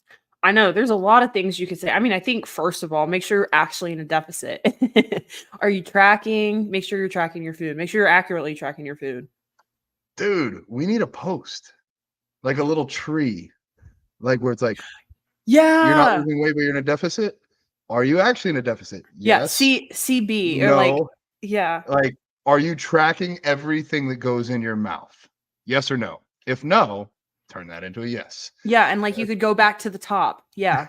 I know there's a lot of things you could say. I mean, I think first of all, make sure you're actually in a deficit. Are you tracking? Make sure you're tracking your food. Make sure you're accurately tracking your food. Dude, we need a post, like a little tree, like where it's like, you're not Yeah. losing weight, but you're in a deficit. Are you actually in a deficit? Yeah. Yes. CB or like, No. yeah. Like, are you tracking everything that goes in your mouth? Yes or no? If no, turn that into a yes. Yeah. And like you could go back to the top. Yeah.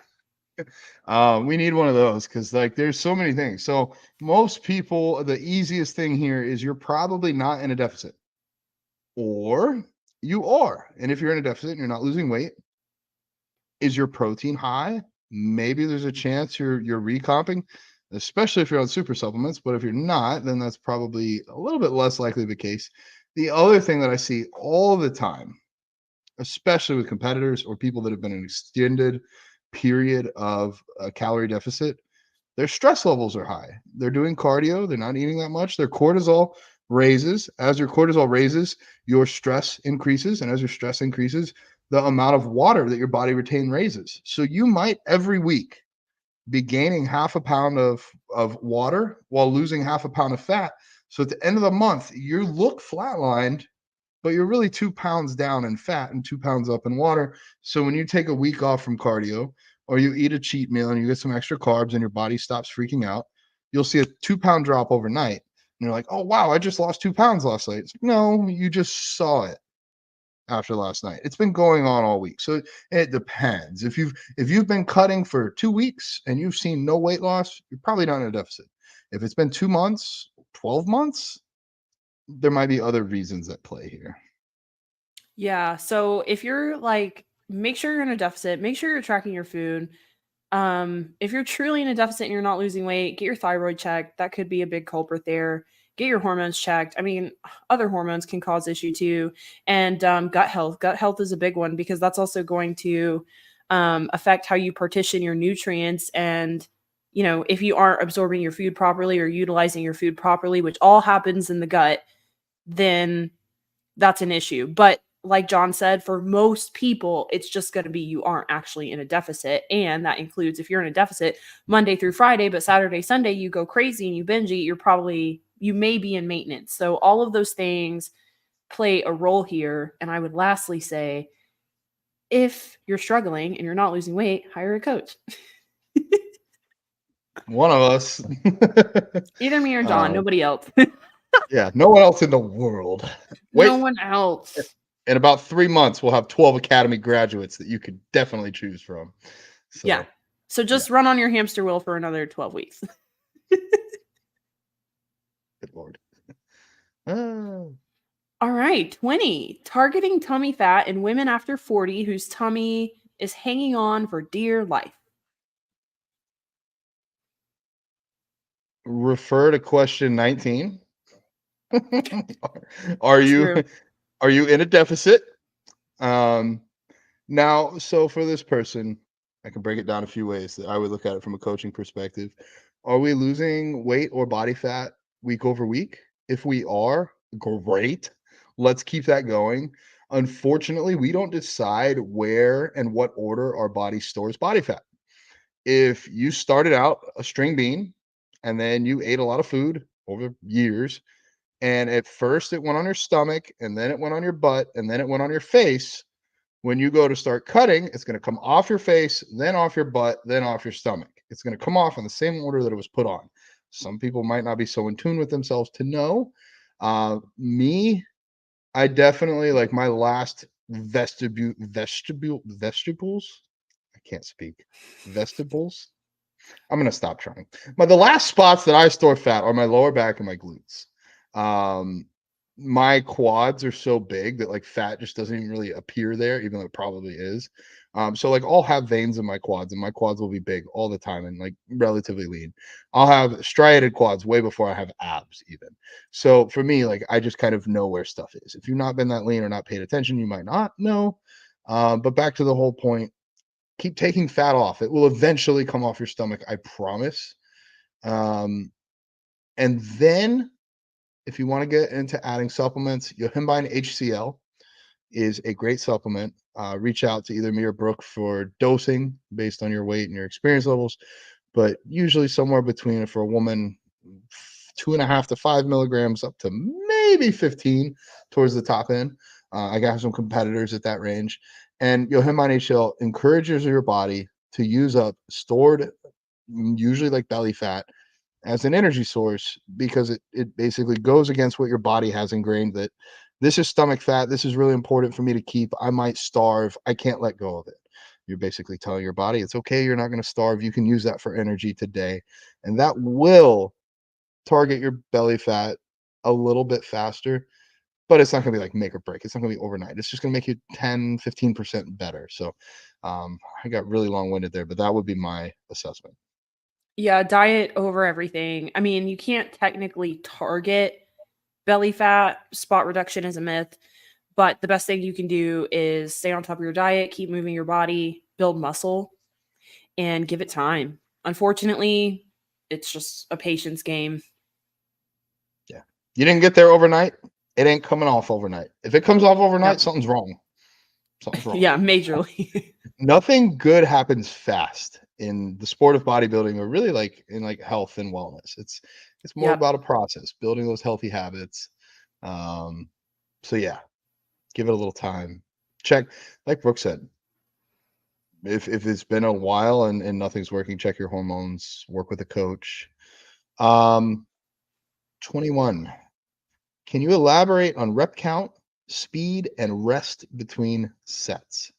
We need one of those because like there's so many things. So most people, the easiest thing here is you're probably not in a deficit, or you are. And if you're in a deficit and you're not losing weight, is your protein high? Maybe there's a chance you're recomping, especially if you're on super supplements. But if you're not, then that's probably a little bit less likely the case. The other thing that I see all the time, especially with competitors or people that have been in an extended period of a calorie deficit, their stress levels are high. They're doing cardio, they're not eating that much. Their cortisol raises. As your cortisol raises, your stress increases. And as your stress increases, the amount of water that your body retains raises. So you might every week be gaining half a pound of water while losing half a pound of fat. So at the end of the month, you look flatlined but you're really 2 pounds down in fat and 2 pounds up in water. So when you take a week off from cardio, or you eat a cheat meal and you get some extra carbs and your body stops freaking out, you'll see a 2 pound drop overnight. And you're like, oh, wow, I just lost 2 pounds last night. It's like, no, you just saw it after last night. It's been going on all week. So it depends. If you've been cutting for 2 weeks and you've seen no weight loss, you're probably not in a deficit. If it's been 2 months, 12 months, there might be other reasons at play here. Yeah. So if you're like, make sure you're in a deficit, make sure you're tracking your food. If you're truly in a deficit and you're not losing weight, get your thyroid checked. That could be a big culprit there. Get your hormones checked. I mean, other hormones can cause issue too. And gut health. Gut health is a big one because that's also going to affect how you partition your nutrients. And, you know, if you aren't absorbing your food properly or utilizing your food properly, which all happens in the gut, then that's an issue. But like John said, for most people, it's just going to be you aren't actually in a deficit. And that includes if you're in a deficit Monday through Friday, but Saturday, Sunday, you go crazy and you binge eat, you may be in maintenance. So all of those things play a role here. And I would lastly say, if you're struggling and you're not losing weight, hire a coach. One of us. Either me or John, nobody else. Yeah, no one else in the world. No one else. In about 3 months, we'll have 12 Academy graduates that you could definitely choose from. So, yeah. So just run on your hamster wheel for another 12 weeks. Good Lord. All right. 20. Targeting tummy fat in women after 40 whose tummy is hanging on for dear life. Refer to question 19. Are you in a deficit? Now, so for this person, I can break it down a few ways that I would look at it from a coaching perspective. Are we losing weight or body fat week over week? If we are, great. Let's keep that going. Unfortunately, we don't decide where and what order our body stores body fat. If you started out a string bean and then you ate a lot of food over years, and at first it went on your stomach, and then it went on your butt, and then it went on your face, when you go to start cutting, it's going to come off your face, then off your butt, then off your stomach. It's going to come off in the same order that it was put on. Some people might not be so in tune with themselves to know. Me, I definitely like my last vestibules. I can't speak. Vestibules. I'm going to stop trying. But the last spots that I store fat are my lower back and my glutes. My quads are so big that like fat just doesn't even really appear there, even though it probably is. So like I'll have veins in my quads, and my quads will be big all the time and like relatively lean. I'll have striated quads way before I have abs even. So for me, like I just kind of know where stuff is. If you've not been that lean or not paid attention, you might not know. But back to the whole point, keep taking fat off. It will eventually come off your stomach, I promise. And then if you want to get into adding supplements, Yohimbine HCl is a great supplement. Reach out to either me or Brooke for dosing based on your weight and your experience levels, but usually somewhere between, for a woman, 2.5 to 5 milligrams up to maybe 15 towards the top end. I got some competitors at that range. And Yohimbine HCl encourages your body to use up stored, usually like belly fat, as an energy source, because it basically goes against what your body has ingrained, that this is stomach fat. This is really important for me to keep. I might starve. I can't let go of it. You're basically telling your body it's okay. You're not going to starve. You can use that for energy today. And that will target your belly fat a little bit faster, but it's not going to be like make or break. It's not going to be overnight. It's just going to make you 10, 15% better. So I got really long winded there, but that would be my assessment. Yeah, diet over everything. I mean, you can't technically target belly fat. Spot reduction is a myth, but the best thing you can do is stay on top of your diet, keep moving your body, build muscle, and give it time. Unfortunately, it's just a patience game. Yeah. You didn't get there overnight. It ain't coming off overnight. If it comes off overnight, Yep. something's wrong. Something's wrong. Yeah, majorly. Nothing good happens fast in the sport of bodybuilding, or really like in like health and wellness. It's more Yep. about a process, building those healthy habits. So yeah, Give it a little time. Check, like Brooke said, if it's been a while and nothing's working, check your hormones, work with a coach. 21. Can you elaborate on rep count, speed, and rest between sets?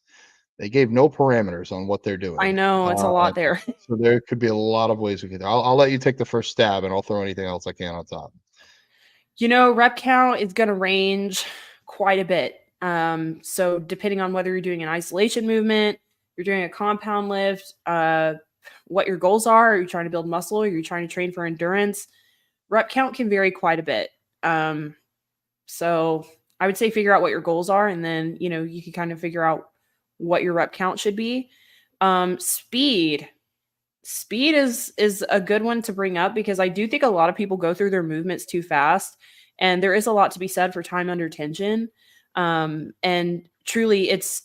They gave no parameters on what they're doing. I know it's a lot there. So there could be a lot of ways we could. I'll let you take the first stab, and I'll throw anything else I can on top. Rep count is going to range quite a bit. So depending on whether you're doing an isolation movement, you're doing a compound lift, what your goals are you trying to build muscle? Are you trying to train for endurance? Rep count can vary quite a bit. So I would say figure out what your goals are, and then, you can kind of figure out what your rep count should be. Speed is a good one to bring up, because I do think a lot of people go through their movements too fast, and there is a lot to be said for time under tension. And truly it's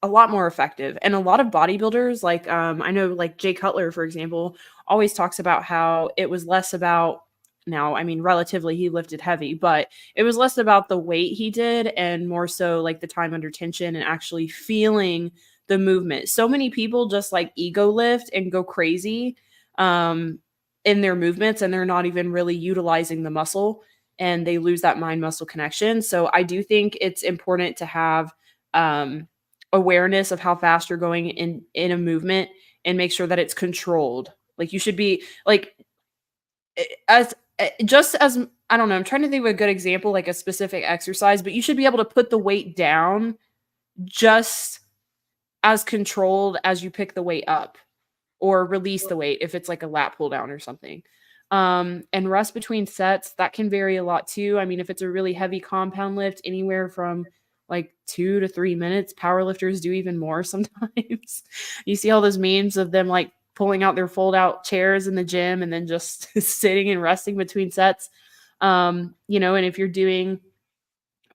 a lot more effective. And a lot of bodybuilders, like, I know like Jay Cutler, for example, always talks about how it was less about, now, I mean, relatively he lifted heavy, but it was less about the weight he did and more so like the time under tension and actually feeling the movement. So many people just like ego lift and go crazy in their movements, and they're not even really utilizing the muscle, and they lose that mind muscle connection. So I do think it's important to have awareness of how fast you're going in a movement, and make sure that it's controlled. Like, you should be like, as just as, I don't know, I'm trying to think of a good example, like a specific exercise, but you should be able to put the weight down just as controlled as you pick the weight up, or release the weight if it's like a lat pull down or something. And rest between sets, that can vary a lot too. I mean, if it's a really heavy compound lift, anywhere from like 2 to 3 minutes. Powerlifters do even more sometimes. You see all those memes of them like pulling out their fold out chairs in the gym and then just sitting and resting between sets. And if you're doing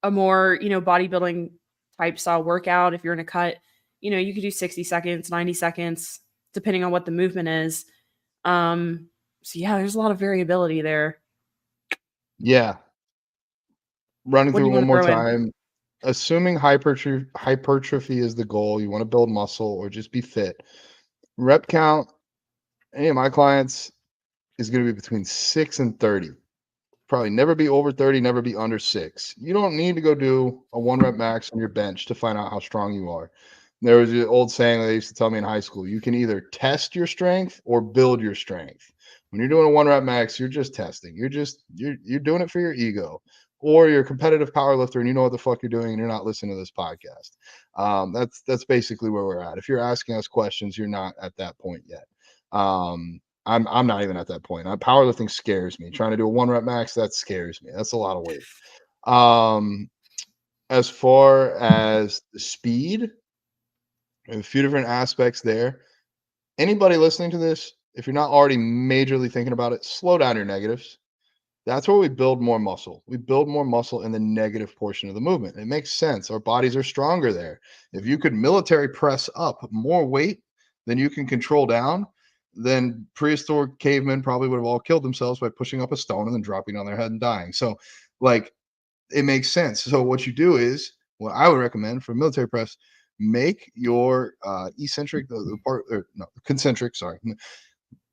a more, bodybuilding type style workout, if you're in a cut, you could do 60 seconds, 90 seconds, depending on what the movement is. So yeah, there's a lot of variability there. Yeah. Running What do through you one want to more throw in? time. Assuming hypertrophy is the goal, you want to build muscle or just be fit. Rep count, any of my clients, is going to be between 6 and 30. Probably never be over 30, never be under 6. You don't need to go do a 1 rep max on your bench to find out how strong you are. There was an old saying that they used to tell me in high school: you can either test your strength or build your strength. When you're doing a 1 rep max, you're just testing. You're doing it for your ego, or you're a competitive power lifter and you know what the fuck you're doing and you're not listening to this podcast. That's basically where we're at. If you're asking us questions, you're not at that point yet. I'm not even at that point. Powerlifting scares me. Trying to do a 1 rep max, that scares me. That's a lot of weight. As far as the speed, a few different aspects there. Anybody listening to this, if you're not already majorly thinking about it, slow down your negatives. That's where we build more muscle. We build more muscle in the negative portion of the movement. It makes sense. Our bodies are stronger there. If you could military press up more weight than you can control down, then prehistoric cavemen probably would have all killed themselves by pushing up a stone and then dropping on their head and dying. So, like, it makes sense. So what you do is, what I would recommend for military press, make your eccentric, the part, or no, concentric, sorry, I'm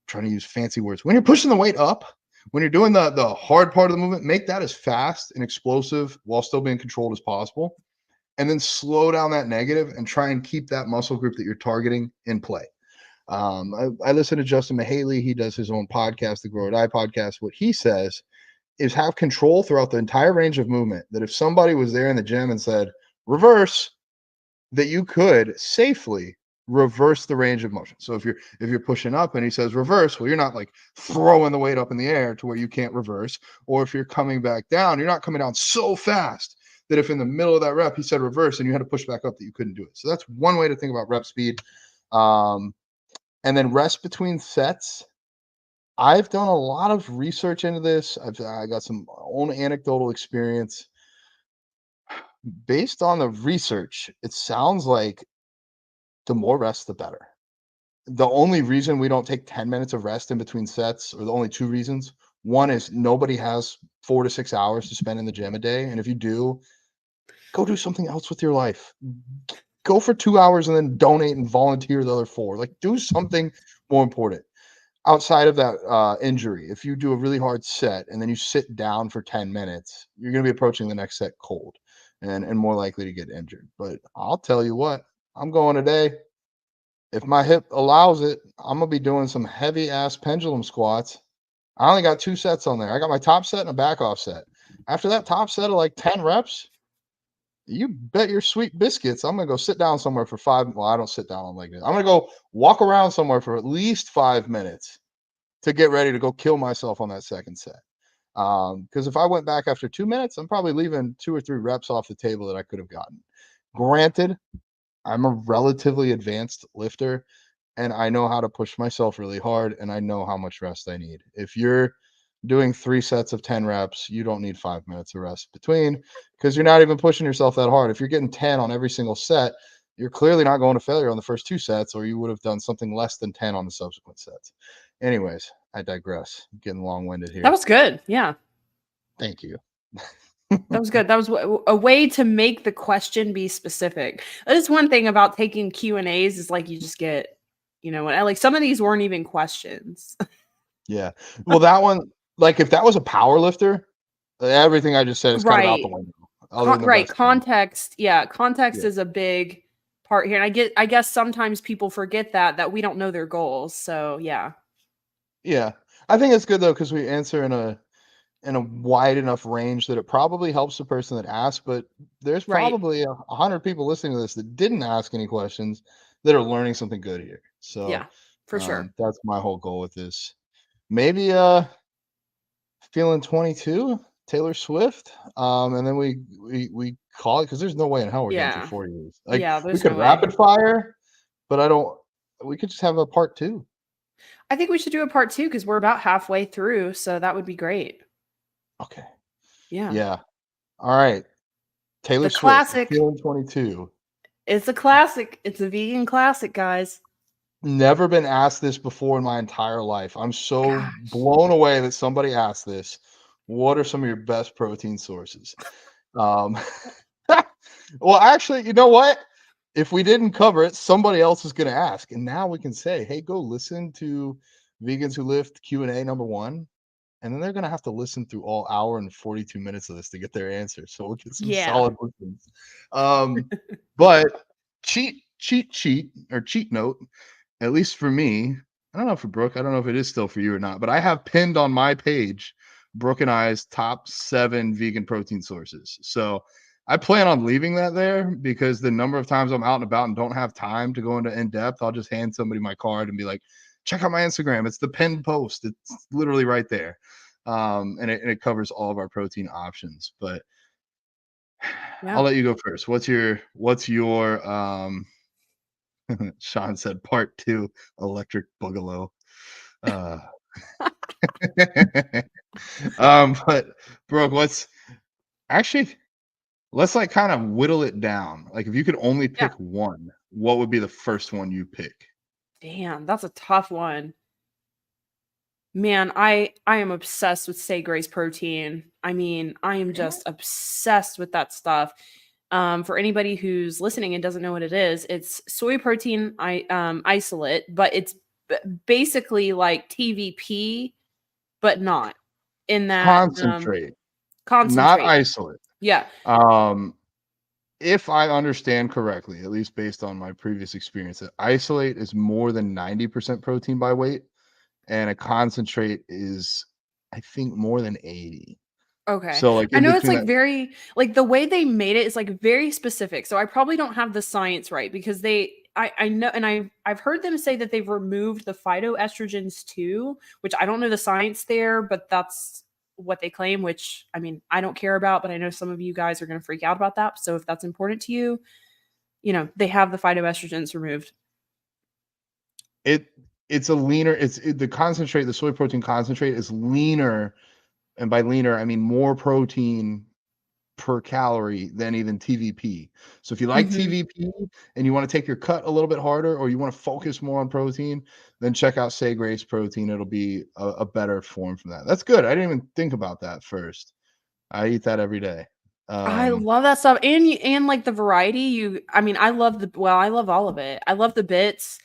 trying to use fancy words. When you're pushing the weight up, when you're doing the hard part of the movement, make that as fast and explosive while still being controlled as possible. And then slow down that negative and try and keep that muscle group that you're targeting in play. I listen to Justin Mahaley. He does his own podcast, the Grow or Die podcast. What he says is have control throughout the entire range of movement. That if somebody was there in the gym and said, reverse, that you could safely reverse the range of motion. So if you're pushing up and he says reverse, well, you're not like throwing the weight up in the air to where you can't reverse. Or if you're coming back down, you're not coming down so fast that if in the middle of that rep he said reverse and you had to push back up, that you couldn't do it. So that's one way to think about rep speed. And then rest between sets. I've done a lot of research into this. I got some own anecdotal experience. Based on the research, it sounds like the more rest, the better. The only reason we don't take 10 minutes of rest in between sets, or the only two reasons. One is nobody has 4 to 6 hours to spend in the gym a day. And if you do, Go do something else with your life. Go for 2 hours and then donate and volunteer the other 4. Like, do something more important. Outside of that injury, if you do a really hard set and then you sit down for 10 minutes, you're going to be approaching the next set cold and more likely to get injured. But I'll tell you what, I'm going today. If my hip allows it, I'm going to be doing some heavy ass pendulum squats. I only got 2 sets on there. I got my top set and a back off set. After that top set of like 10 reps, you bet your sweet biscuits I'm gonna go sit down somewhere for 5. Well, I don't sit down on like this. I'm gonna go walk around somewhere for at least 5 minutes to get ready to go kill myself on that second set. Because if I went back after 2 minutes, I'm probably leaving 2 or 3 reps off the table that I could have gotten. Granted, I'm a relatively advanced lifter and I know how to push myself really hard and I know how much rest I need. If you're doing 3 sets of 10 reps, you don't need 5 minutes of rest between because you're not even pushing yourself that hard. If you're getting 10 on every single set, you're clearly not going to failure on the first 2 sets, or you would have done something less than 10 on the subsequent sets. Anyways, I digress. I'm getting long-winded here. That was good. Yeah. Thank you. That was good. That was a way to make the question be specific. That is one thing about taking Q&As is like you just get, you know, like some of these weren't even questions. Yeah. Well, that one, like if that was a power lifter, everything I just said is kind of out the window. Other than the Right. best Context. Yeah. Context Yeah. is a big part here. And I guess sometimes people forget that we don't know their goals. So yeah. Yeah. I think it's good though, because we answer in a wide enough range that it probably helps the person that asked, but there's Right. probably 100 people listening to this that didn't ask any questions that are learning something good here. So Yeah, for sure. that's my whole goal with this. Maybe feeling 22, Taylor Swift. And then we call it because there's no way in hell we're getting through Yeah. 4 years. Like Yeah, we there's could no way. rapid fire, but we could just have a part 2. I think we should do a part 2 because we're about halfway through. So that would be great. Okay. Yeah. Yeah. All right. Taylor The Swift, classic. feeling 22. It's a classic. It's a vegan classic, guys. Never been asked this before in my entire life. I'm so Gosh. blown away that somebody asked this. What are some of your best protein sources? Um, well, actually, you know what? If we didn't cover it, somebody else is going to ask, and now we can say, "Hey, go listen to Vegans Who Lift Q&A number 1," and then they're going to have to listen through all hour and 42 minutes of this to get their answer. So we'll get some Yeah. solid listens. But cheat note. At least for me, I don't know for Brooke, I don't know if it is still for you or not, but I have pinned on my page Brooke and I's top 7 vegan protein sources. So I plan on leaving that there because the number of times I'm out and about and don't have time to go into in depth, I'll just hand somebody my card and be like, check out my Instagram. It's the pinned post. It's literally right there. And it covers all of our protein options. But Yeah. I'll let you go first. What's your Sean said part 2, electric boogaloo. Uh, but Brooke, let's like kind of whittle it down. Like if you could only Yeah. pick one, what would be the first one you pick? Damn, that's a tough one. Man, I am obsessed with Say Grace protein. I mean, I am just obsessed with that stuff. For anybody who's listening and doesn't know what it is, it's soy protein isolate, but it's basically like TVP, but not in that Concentrate, not concentrate. isolate. Yeah. If I understand correctly, at least based on my previous experience, that isolate is more than 90% protein by weight, and a concentrate is, I think, more than 80. Okay. So like I in know it's between like that, very like the way they made it is like very specific. So I probably don't have the science right because I know and I've heard them say that they've removed the phytoestrogens too, which I don't know the science there, but that's what they claim, which I mean, I don't care about, but I know some of you guys are going to freak out about that. So if that's important to you, you know, they have the phytoestrogens removed. it's a leaner, the concentrate, the soy protein concentrate is leaner, and by leaner I mean more protein per calorie than even TVP. So if you like Mhm. TVP and you want to take your cut a little bit harder, or you want to focus more on protein, then check out Say Grace protein. It'll be a better form from that. That's good. I didn't even think about that first. I eat that every day. I love that stuff, and like the variety. I mean, I love I love all of it. I love the bits.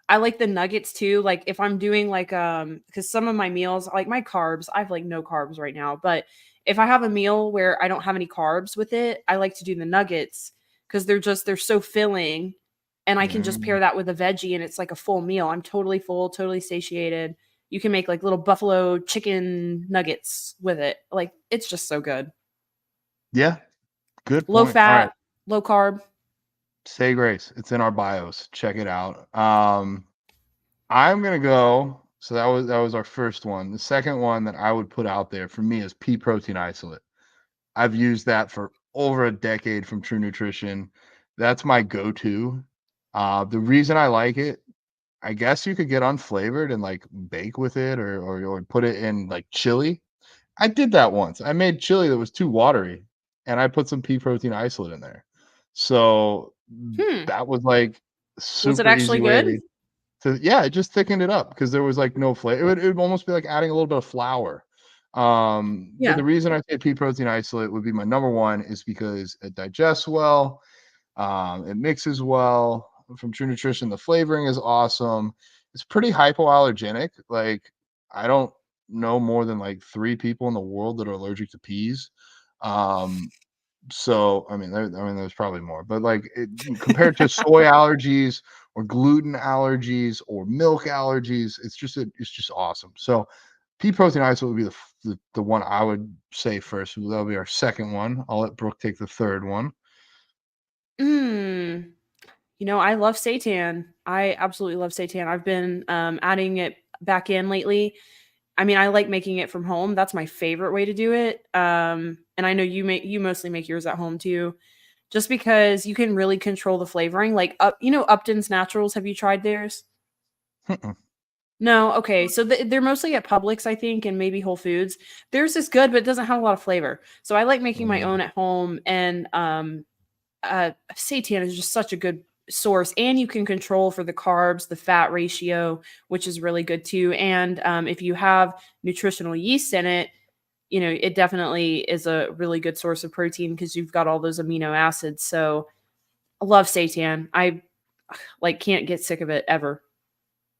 I like the nuggets too. Like if I'm doing like because some of my meals, like my carbs, I have like no carbs right now, but if I have a meal where I don't have any carbs with it, I like to do the nuggets because they're so filling, and I can just Mm, pair that with a veggie, and it's like a full meal. I'm totally full, totally satiated. You can make like little buffalo chicken nuggets with it. Like it's just so good. yeah, good Low point. All right. fat, low carb. Say Grace. It's in our bios. Check it out. I'm gonna go. So that was our first one. The second one that I would put out there for me is pea protein isolate. I've used that for over a decade from True Nutrition. That's my go-to. The reason I like it, I guess you could get unflavored and like bake with it or put it in like chili. I did that once. I made chili that was too watery and I put some pea protein isolate in there. So Hmm. that was like Was it super easy actually way good? to yeah, it just thickened it up because there was like no flavor. It would almost be like adding a little bit of flour. But Yeah. the reason I say pea protein isolate would be my number one is because it digests well, it mixes well. From True Nutrition, the flavoring is awesome. It's pretty hypoallergenic. Like I don't know more than like 3 people in the world that are allergic to peas. Um, so there's probably more, but like compared to soy allergies or gluten allergies or milk allergies, it's just awesome. So pea protein isolate would be the one I would say first. That'll be our second one. I'll let Brooke take the third one. Mm. I love seitan. I absolutely love seitan. I've been adding it back in lately. I mean, I like making it from home. That's my favorite way to do it. And I know you mostly make yours at home too, just because you can really control the flavoring. Like Upton's Naturals. Have you tried theirs? Mm-mm. No, okay. So they're mostly at Publix, I think, and maybe Whole Foods. Theirs is good, but it doesn't have a lot of flavor. So I like making my Mm. own at home, and seitan is just such a good source, and you can control for the carbs, the fat ratio, which is really good too. And if you have nutritional yeast in it, it definitely is a really good source of protein because you've got all those amino acids. So I love seitan. I like can't get sick of it ever.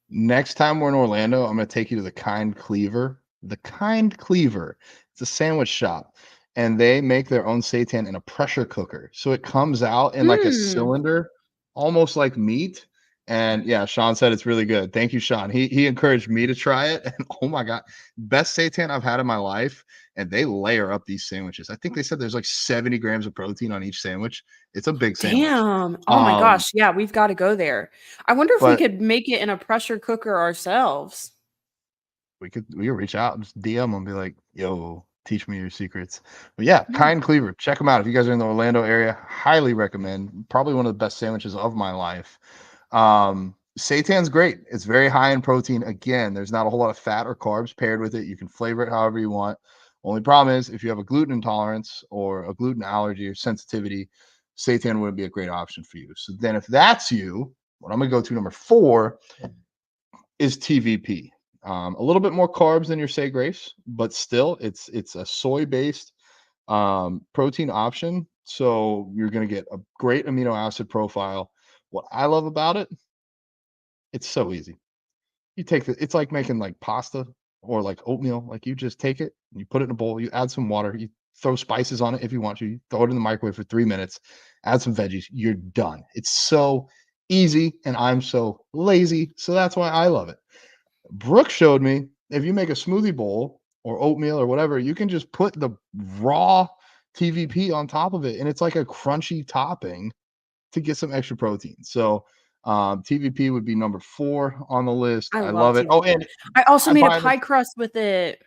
Next time we're in Orlando, I'm gonna take you to the Kind Cleaver. The Kind Cleaver. It's a sandwich shop, and they make their own seitan in a pressure cooker. So it comes out in like a Mm, cylinder, almost like meat. And yeah, Sean said it's really good. Thank you, Sean. He encouraged me to try it, and oh my god, best seitan I've had in my life. And they layer up these sandwiches. I think they said there's like 70 grams of protein on each sandwich. It's a big sandwich. damn. Oh my Um, gosh. Yeah, we've got to go there. I wonder if we but could make it in a pressure cooker ourselves. we could reach out and just DM them, be like, "Yo, teach me your secrets." But yeah, Hmm. Kind Cleaver, check them out if you guys are in the Orlando area. Highly recommend. Probably one of the best sandwiches of my life. Seitan's great. It's very high in protein. Again, there's not a whole lot of fat or carbs paired with it. You can flavor it however you want. Only problem is if you have a gluten intolerance or a gluten allergy or sensitivity, seitan wouldn't be a great option for you. So then, if that's you, what I'm gonna go to number 4 is TVP. A little bit more carbs than your Say Grace, but still, it's a soy-based protein option. So you're going to get a great amino acid profile. What I love about it, it's so easy. It's like making like pasta or like oatmeal. Like you just take it and you put it in a bowl, you add some water, you throw spices on it if you want to, you throw it in the microwave for 3 minutes, add some veggies, you're done. It's so easy, and I'm so lazy. So that's why I love it. Brooke showed me if you make a smoothie bowl or oatmeal or whatever, you can just put the raw TVP on top of it, and it's like a crunchy topping to get some extra protein. So TVP would be number 4 on the list. I I love love it. Oh, TVP. and I also I made a buy it. pie crust with it.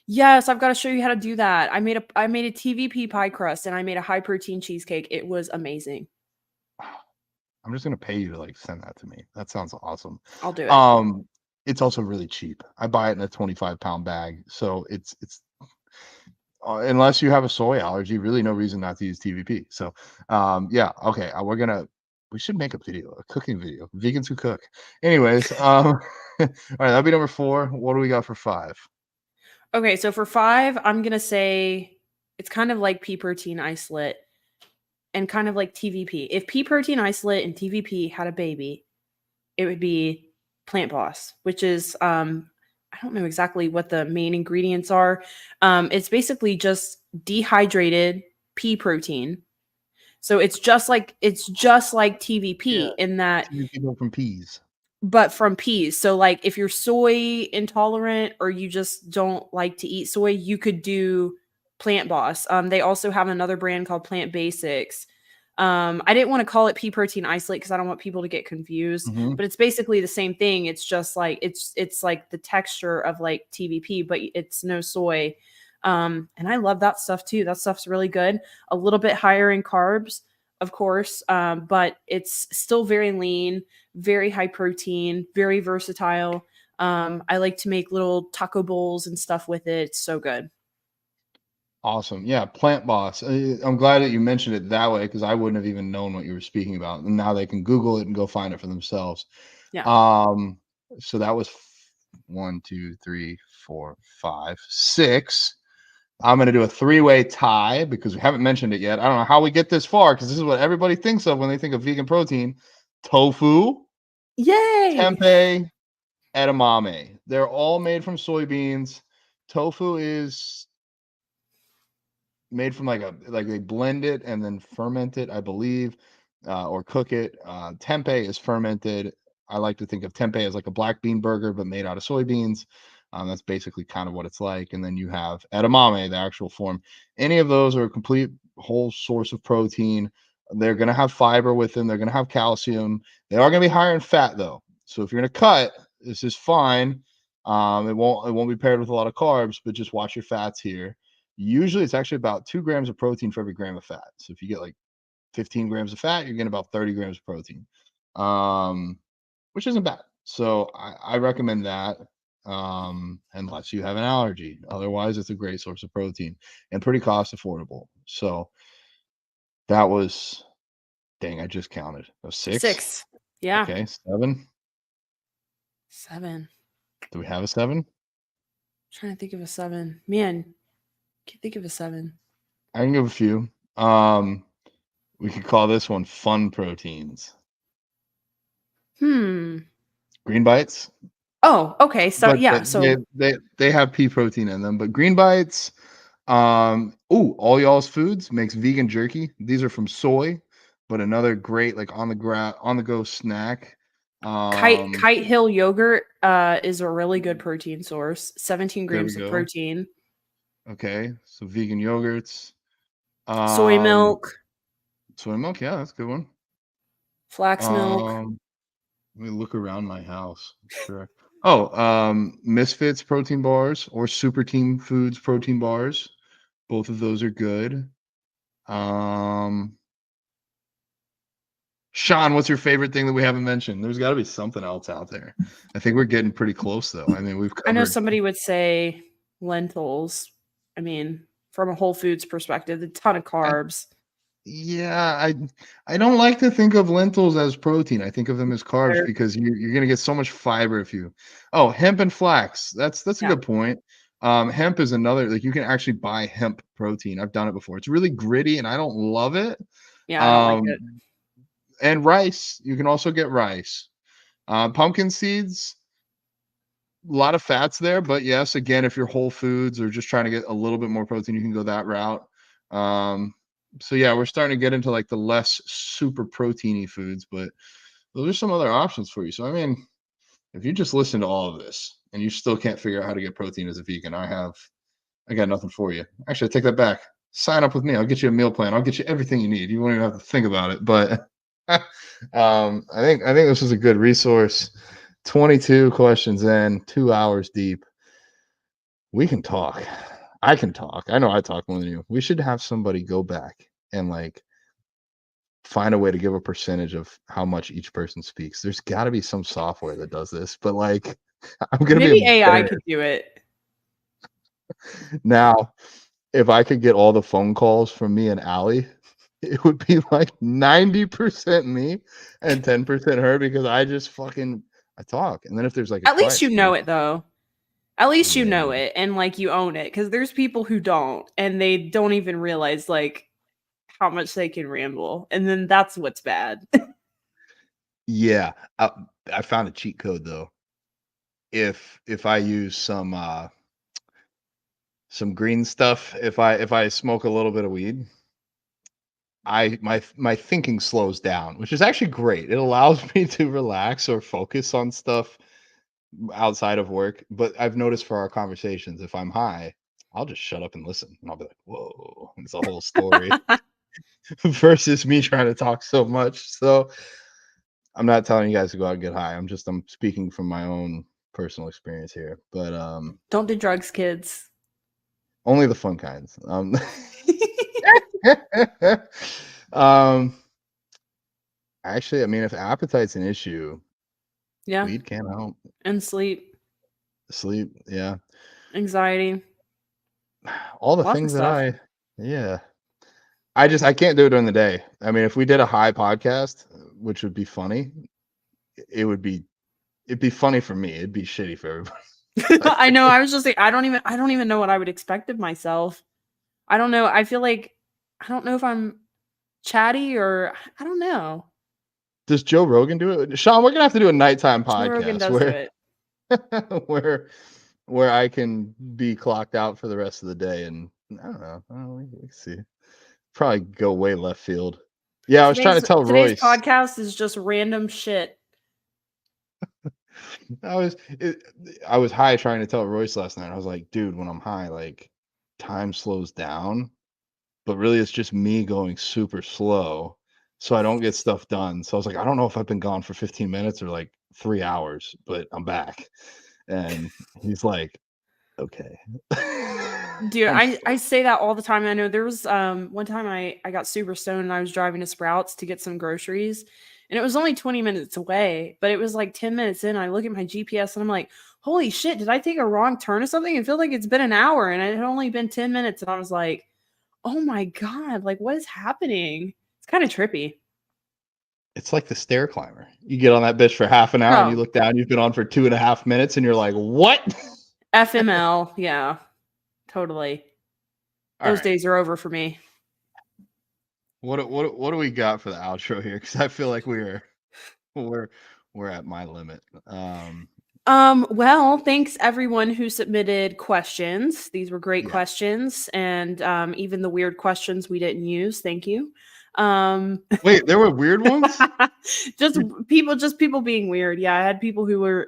Yes, I've got to show you how to do that. I made a TVP pie crust and I made a high protein cheesecake. It was amazing. I'm just gonna pay you to like send that to me. That sounds awesome. I'll do it. Um, it's also really cheap. I buy it in a 25-pound bag, so it's unless you have a soy allergy, really no reason not to use TVP. So, yeah, okay, we should make a video, a cooking video, vegans who cook. Anyways, all right, that'll be number 4. What do we got for 5? Okay, so for 5, I'm gonna say It's kind of like pea protein isolate and kind of like TVP. If pea protein isolate and TVP had a baby, it would be Plant Boss, which is I don't know exactly what the main ingredients are. It's basically just dehydrated pea protein. So it's just like Yeah, TVP in that, two people from peas. but from peas. So like if you're soy intolerant or you just don't like to eat soy, you could do Plant Boss. They also have another brand called Plant Basics. I didn't want to call it pea protein isolate because I don't want people to get confused, Mm-hmm. but it's basically the same thing. It's just like it's like the texture of like TVP, but it's no soy. And I love that stuff too. That stuff's really good. A little bit higher in carbs, of course, but it's still very lean, very high protein, very versatile. I like to make little taco bowls and stuff with it. It's so good. Awesome. Yeah, Plant Boss. I'm glad that you mentioned it that way because I wouldn't have even known what you were speaking about. And now they can Google it and go find it for themselves. Yeah. Um, so that was 1, 2, 3, 4, 5, 6. I'm going to do a 3-way tie because we haven't mentioned it yet. I don't know how we get this far because this is what everybody thinks of when they think of vegan protein: tofu, Yay! tempeh, edamame. They're all made from soybeans. Tofu is made from like they blend it and then ferment it, I believe, or cook it. Tempeh is fermented. I like to think of tempeh as like a black bean burger, but made out of soybeans. That's basically kind of what it's like. And then you have edamame, the actual form. Any of those are a complete whole source of protein. They're going to have fiber with them. They're going to have calcium. They are going to be higher in fat though. So if you're going to cut, this is fine. It won't be paired with a lot of carbs, but just watch your fats here. Usually it's actually about 2 grams of protein for every gram of fat. So if you get like 15 grams of fat, you're getting about 30 grams of protein, which isn't bad. So I recommend that unless you have an allergy. Otherwise, it's a great source of protein and pretty cost affordable. So that was, dang, I just counted. That was 6. 6. Yeah. Okay, 7. 7. Do we have a 7? Trying to think of a 7. Man, can't think of a 7. I can give a few. We could call this one fun proteins. Hmm. Green bites. Oh, okay. So But yeah, so they have pea protein in them. But green bites, all y'all's foods makes vegan jerky. These are from soy, but another great like on the go snack. Kite Hill yogurt is a really good protein source. 17 There we grams of go. protein. Okay, so vegan yogurts. Soy milk, Soy milk, yeah, that's a good one. flax milk. Let me look around my house. Sure. Misfits protein bars or Super Team Foods protein bars. Both of those are good. Sean, what's your favorite thing that we haven't mentioned? There's got to be something else out there. I think we're getting pretty close, though. I mean, we've I know covered. somebody would say lentils. I mean, from a whole foods perspective, a ton of carbs. Yeah, I don't like to think of lentils as protein. I think of them as carbs because you're going to get so much fiber if you. Oh, hemp and flax. That's a good point. Hemp is another, like you can actually buy hemp protein. I've done it before. It's really gritty and I don't love it. Yeah, I don't like it. And rice, you can also get rice. Pumpkin seeds, a lot of fats there, but yes, again, if you're whole foods or just trying to get a little bit more protein, you can go that route. So yeah, we're starting to get into like the less super proteiny foods, but those are some other options for you. So I mean, if you just listen to all of this and you still can't figure out how to get protein as a vegan, I got nothing for you. Actually, I take that back. Sign up with me. I'll get you a meal plan. I'll get you everything you need. You won't even have to think about it. But I think this is a good resource. 22 questions in, 2 hours deep. We can talk. I can talk. I know I talk more than you. We should have somebody go back and like find a way to give a percentage of how much each person speaks. There's got to be some software that does this, but like I'm gonna Maybe be AI could do it. Now, if I could get all the phone calls from me and Allie, it would be like 90% me and 10% her because I just fucking I talk. And then if there's like a At least you question, know it though. At least you Yeah. know it and like you own it, because there's people who don't and they don't even realize like how much they can ramble, and then that's what's bad. Yeah. I found a cheat code though. If I use some green stuff, if I smoke a little bit of weed, my thinking slows down, which is actually great. It allows me to relax or focus on stuff outside of work. But I've noticed for our conversations, if I'm high, I'll just shut up and listen, and I'll be like, "Whoa," it's a whole story versus me trying to talk so much. So I'm not telling you guys to go out and get high. I'm speaking from my own personal experience here. But Don't do drugs, kids. only the fun kinds. Um, actually, I mean, if appetite's an issue, Yeah. weed can't help. And sleep, Sleep, yeah. anxiety, All the lots of things that stuff. yeah. I can't do it during the day. I mean, if we did a high podcast, which would be funny, it'd be funny for me. It'd be shitty for everybody. I know. I was just like, I don't even know what I would expect of myself. I don't know. I feel like I don't know if I'm chatty or I don't know. Does Joe Rogan do it? Sean, we're gonna have to do a nighttime Joe Rogan podcast does do it. where where I can be clocked out for the rest of the day, and I don't know. We can see. Probably go way left field. Yeah, I was trying to tell Today's Royce. podcast is just random shit. I was I was high trying to tell Royce last night. I was like, dude, when I'm high, like time slows down, but really it's just me going super slow, so I don't get stuff done. So I was like, I don't know if I've been gone for 15 minutes or like 3 hours, but I'm back. And he's like, okay. Dude, I'm I say that all the time. I know there was one time I got super stoned and I was driving to Sprouts to get some groceries, and it was only 20 minutes away, but it was like 10 minutes in. I look at my GPS and I'm like, holy shit, did I take a wrong turn or something? It feels like it's been an hour and it had only been 10 minutes. And I was like, oh my God, like what is happening? It's kind of trippy. It's like the stair climber. You get on that bitch for half an hour and you Oh, look down, you've been on for 2.5 minutes, and you're like, what? FML. Yeah, totally. All Those right. days are over for me. What do we got for the outro here? Because I feel like we're at my limit. Well, thanks everyone who submitted questions. These were great Yeah. questions, and even the weird questions we didn't use. Thank you. Wait, there were weird ones? just people being weird. Yeah, I had people who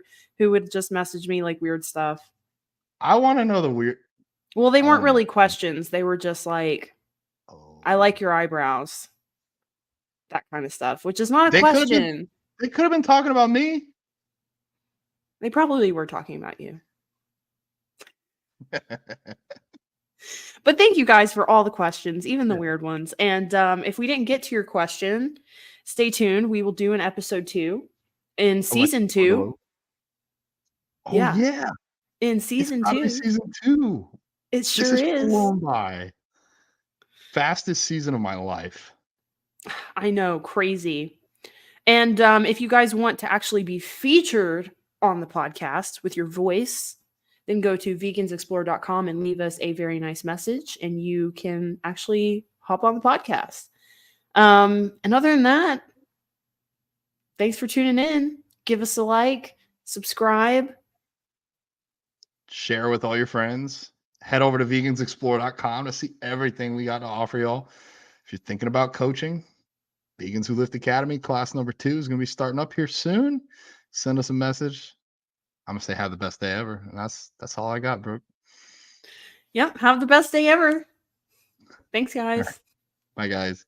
would just message me like weird stuff. I want to know the weird. Well, they weren't Oh really my- questions. They were just like, I Oh. like your eyebrows. That kind of stuff, which is not a They could have question. been talking about me. They probably were talking about you. But thank you guys for all the questions, even the Yeah. weird ones. And if we didn't get to your question, stay tuned. We will do an episode 2 in season 2. Oh Yeah, yeah. in It's season gotta be 2. season 2. It This sure is is. flown by. Fastest season of my life. I know, crazy. And if you guys want to actually be featured on the podcast with your voice, then go to vegansexplore.com and leave us a very nice message, and you can actually hop on the podcast. And other than that, thanks for tuning in. Give us a like, subscribe. Share with all your friends. Head over to vegansexplore.com to see everything we got to offer y'all. If you're thinking about coaching, Vegans Who Lift Academy class number 2 is going to be starting up here soon. Send us a message. I'm going to say have the best day ever. And that's all I got, Brooke. Yep. Have the best day ever. Thanks, guys. Bye, guys.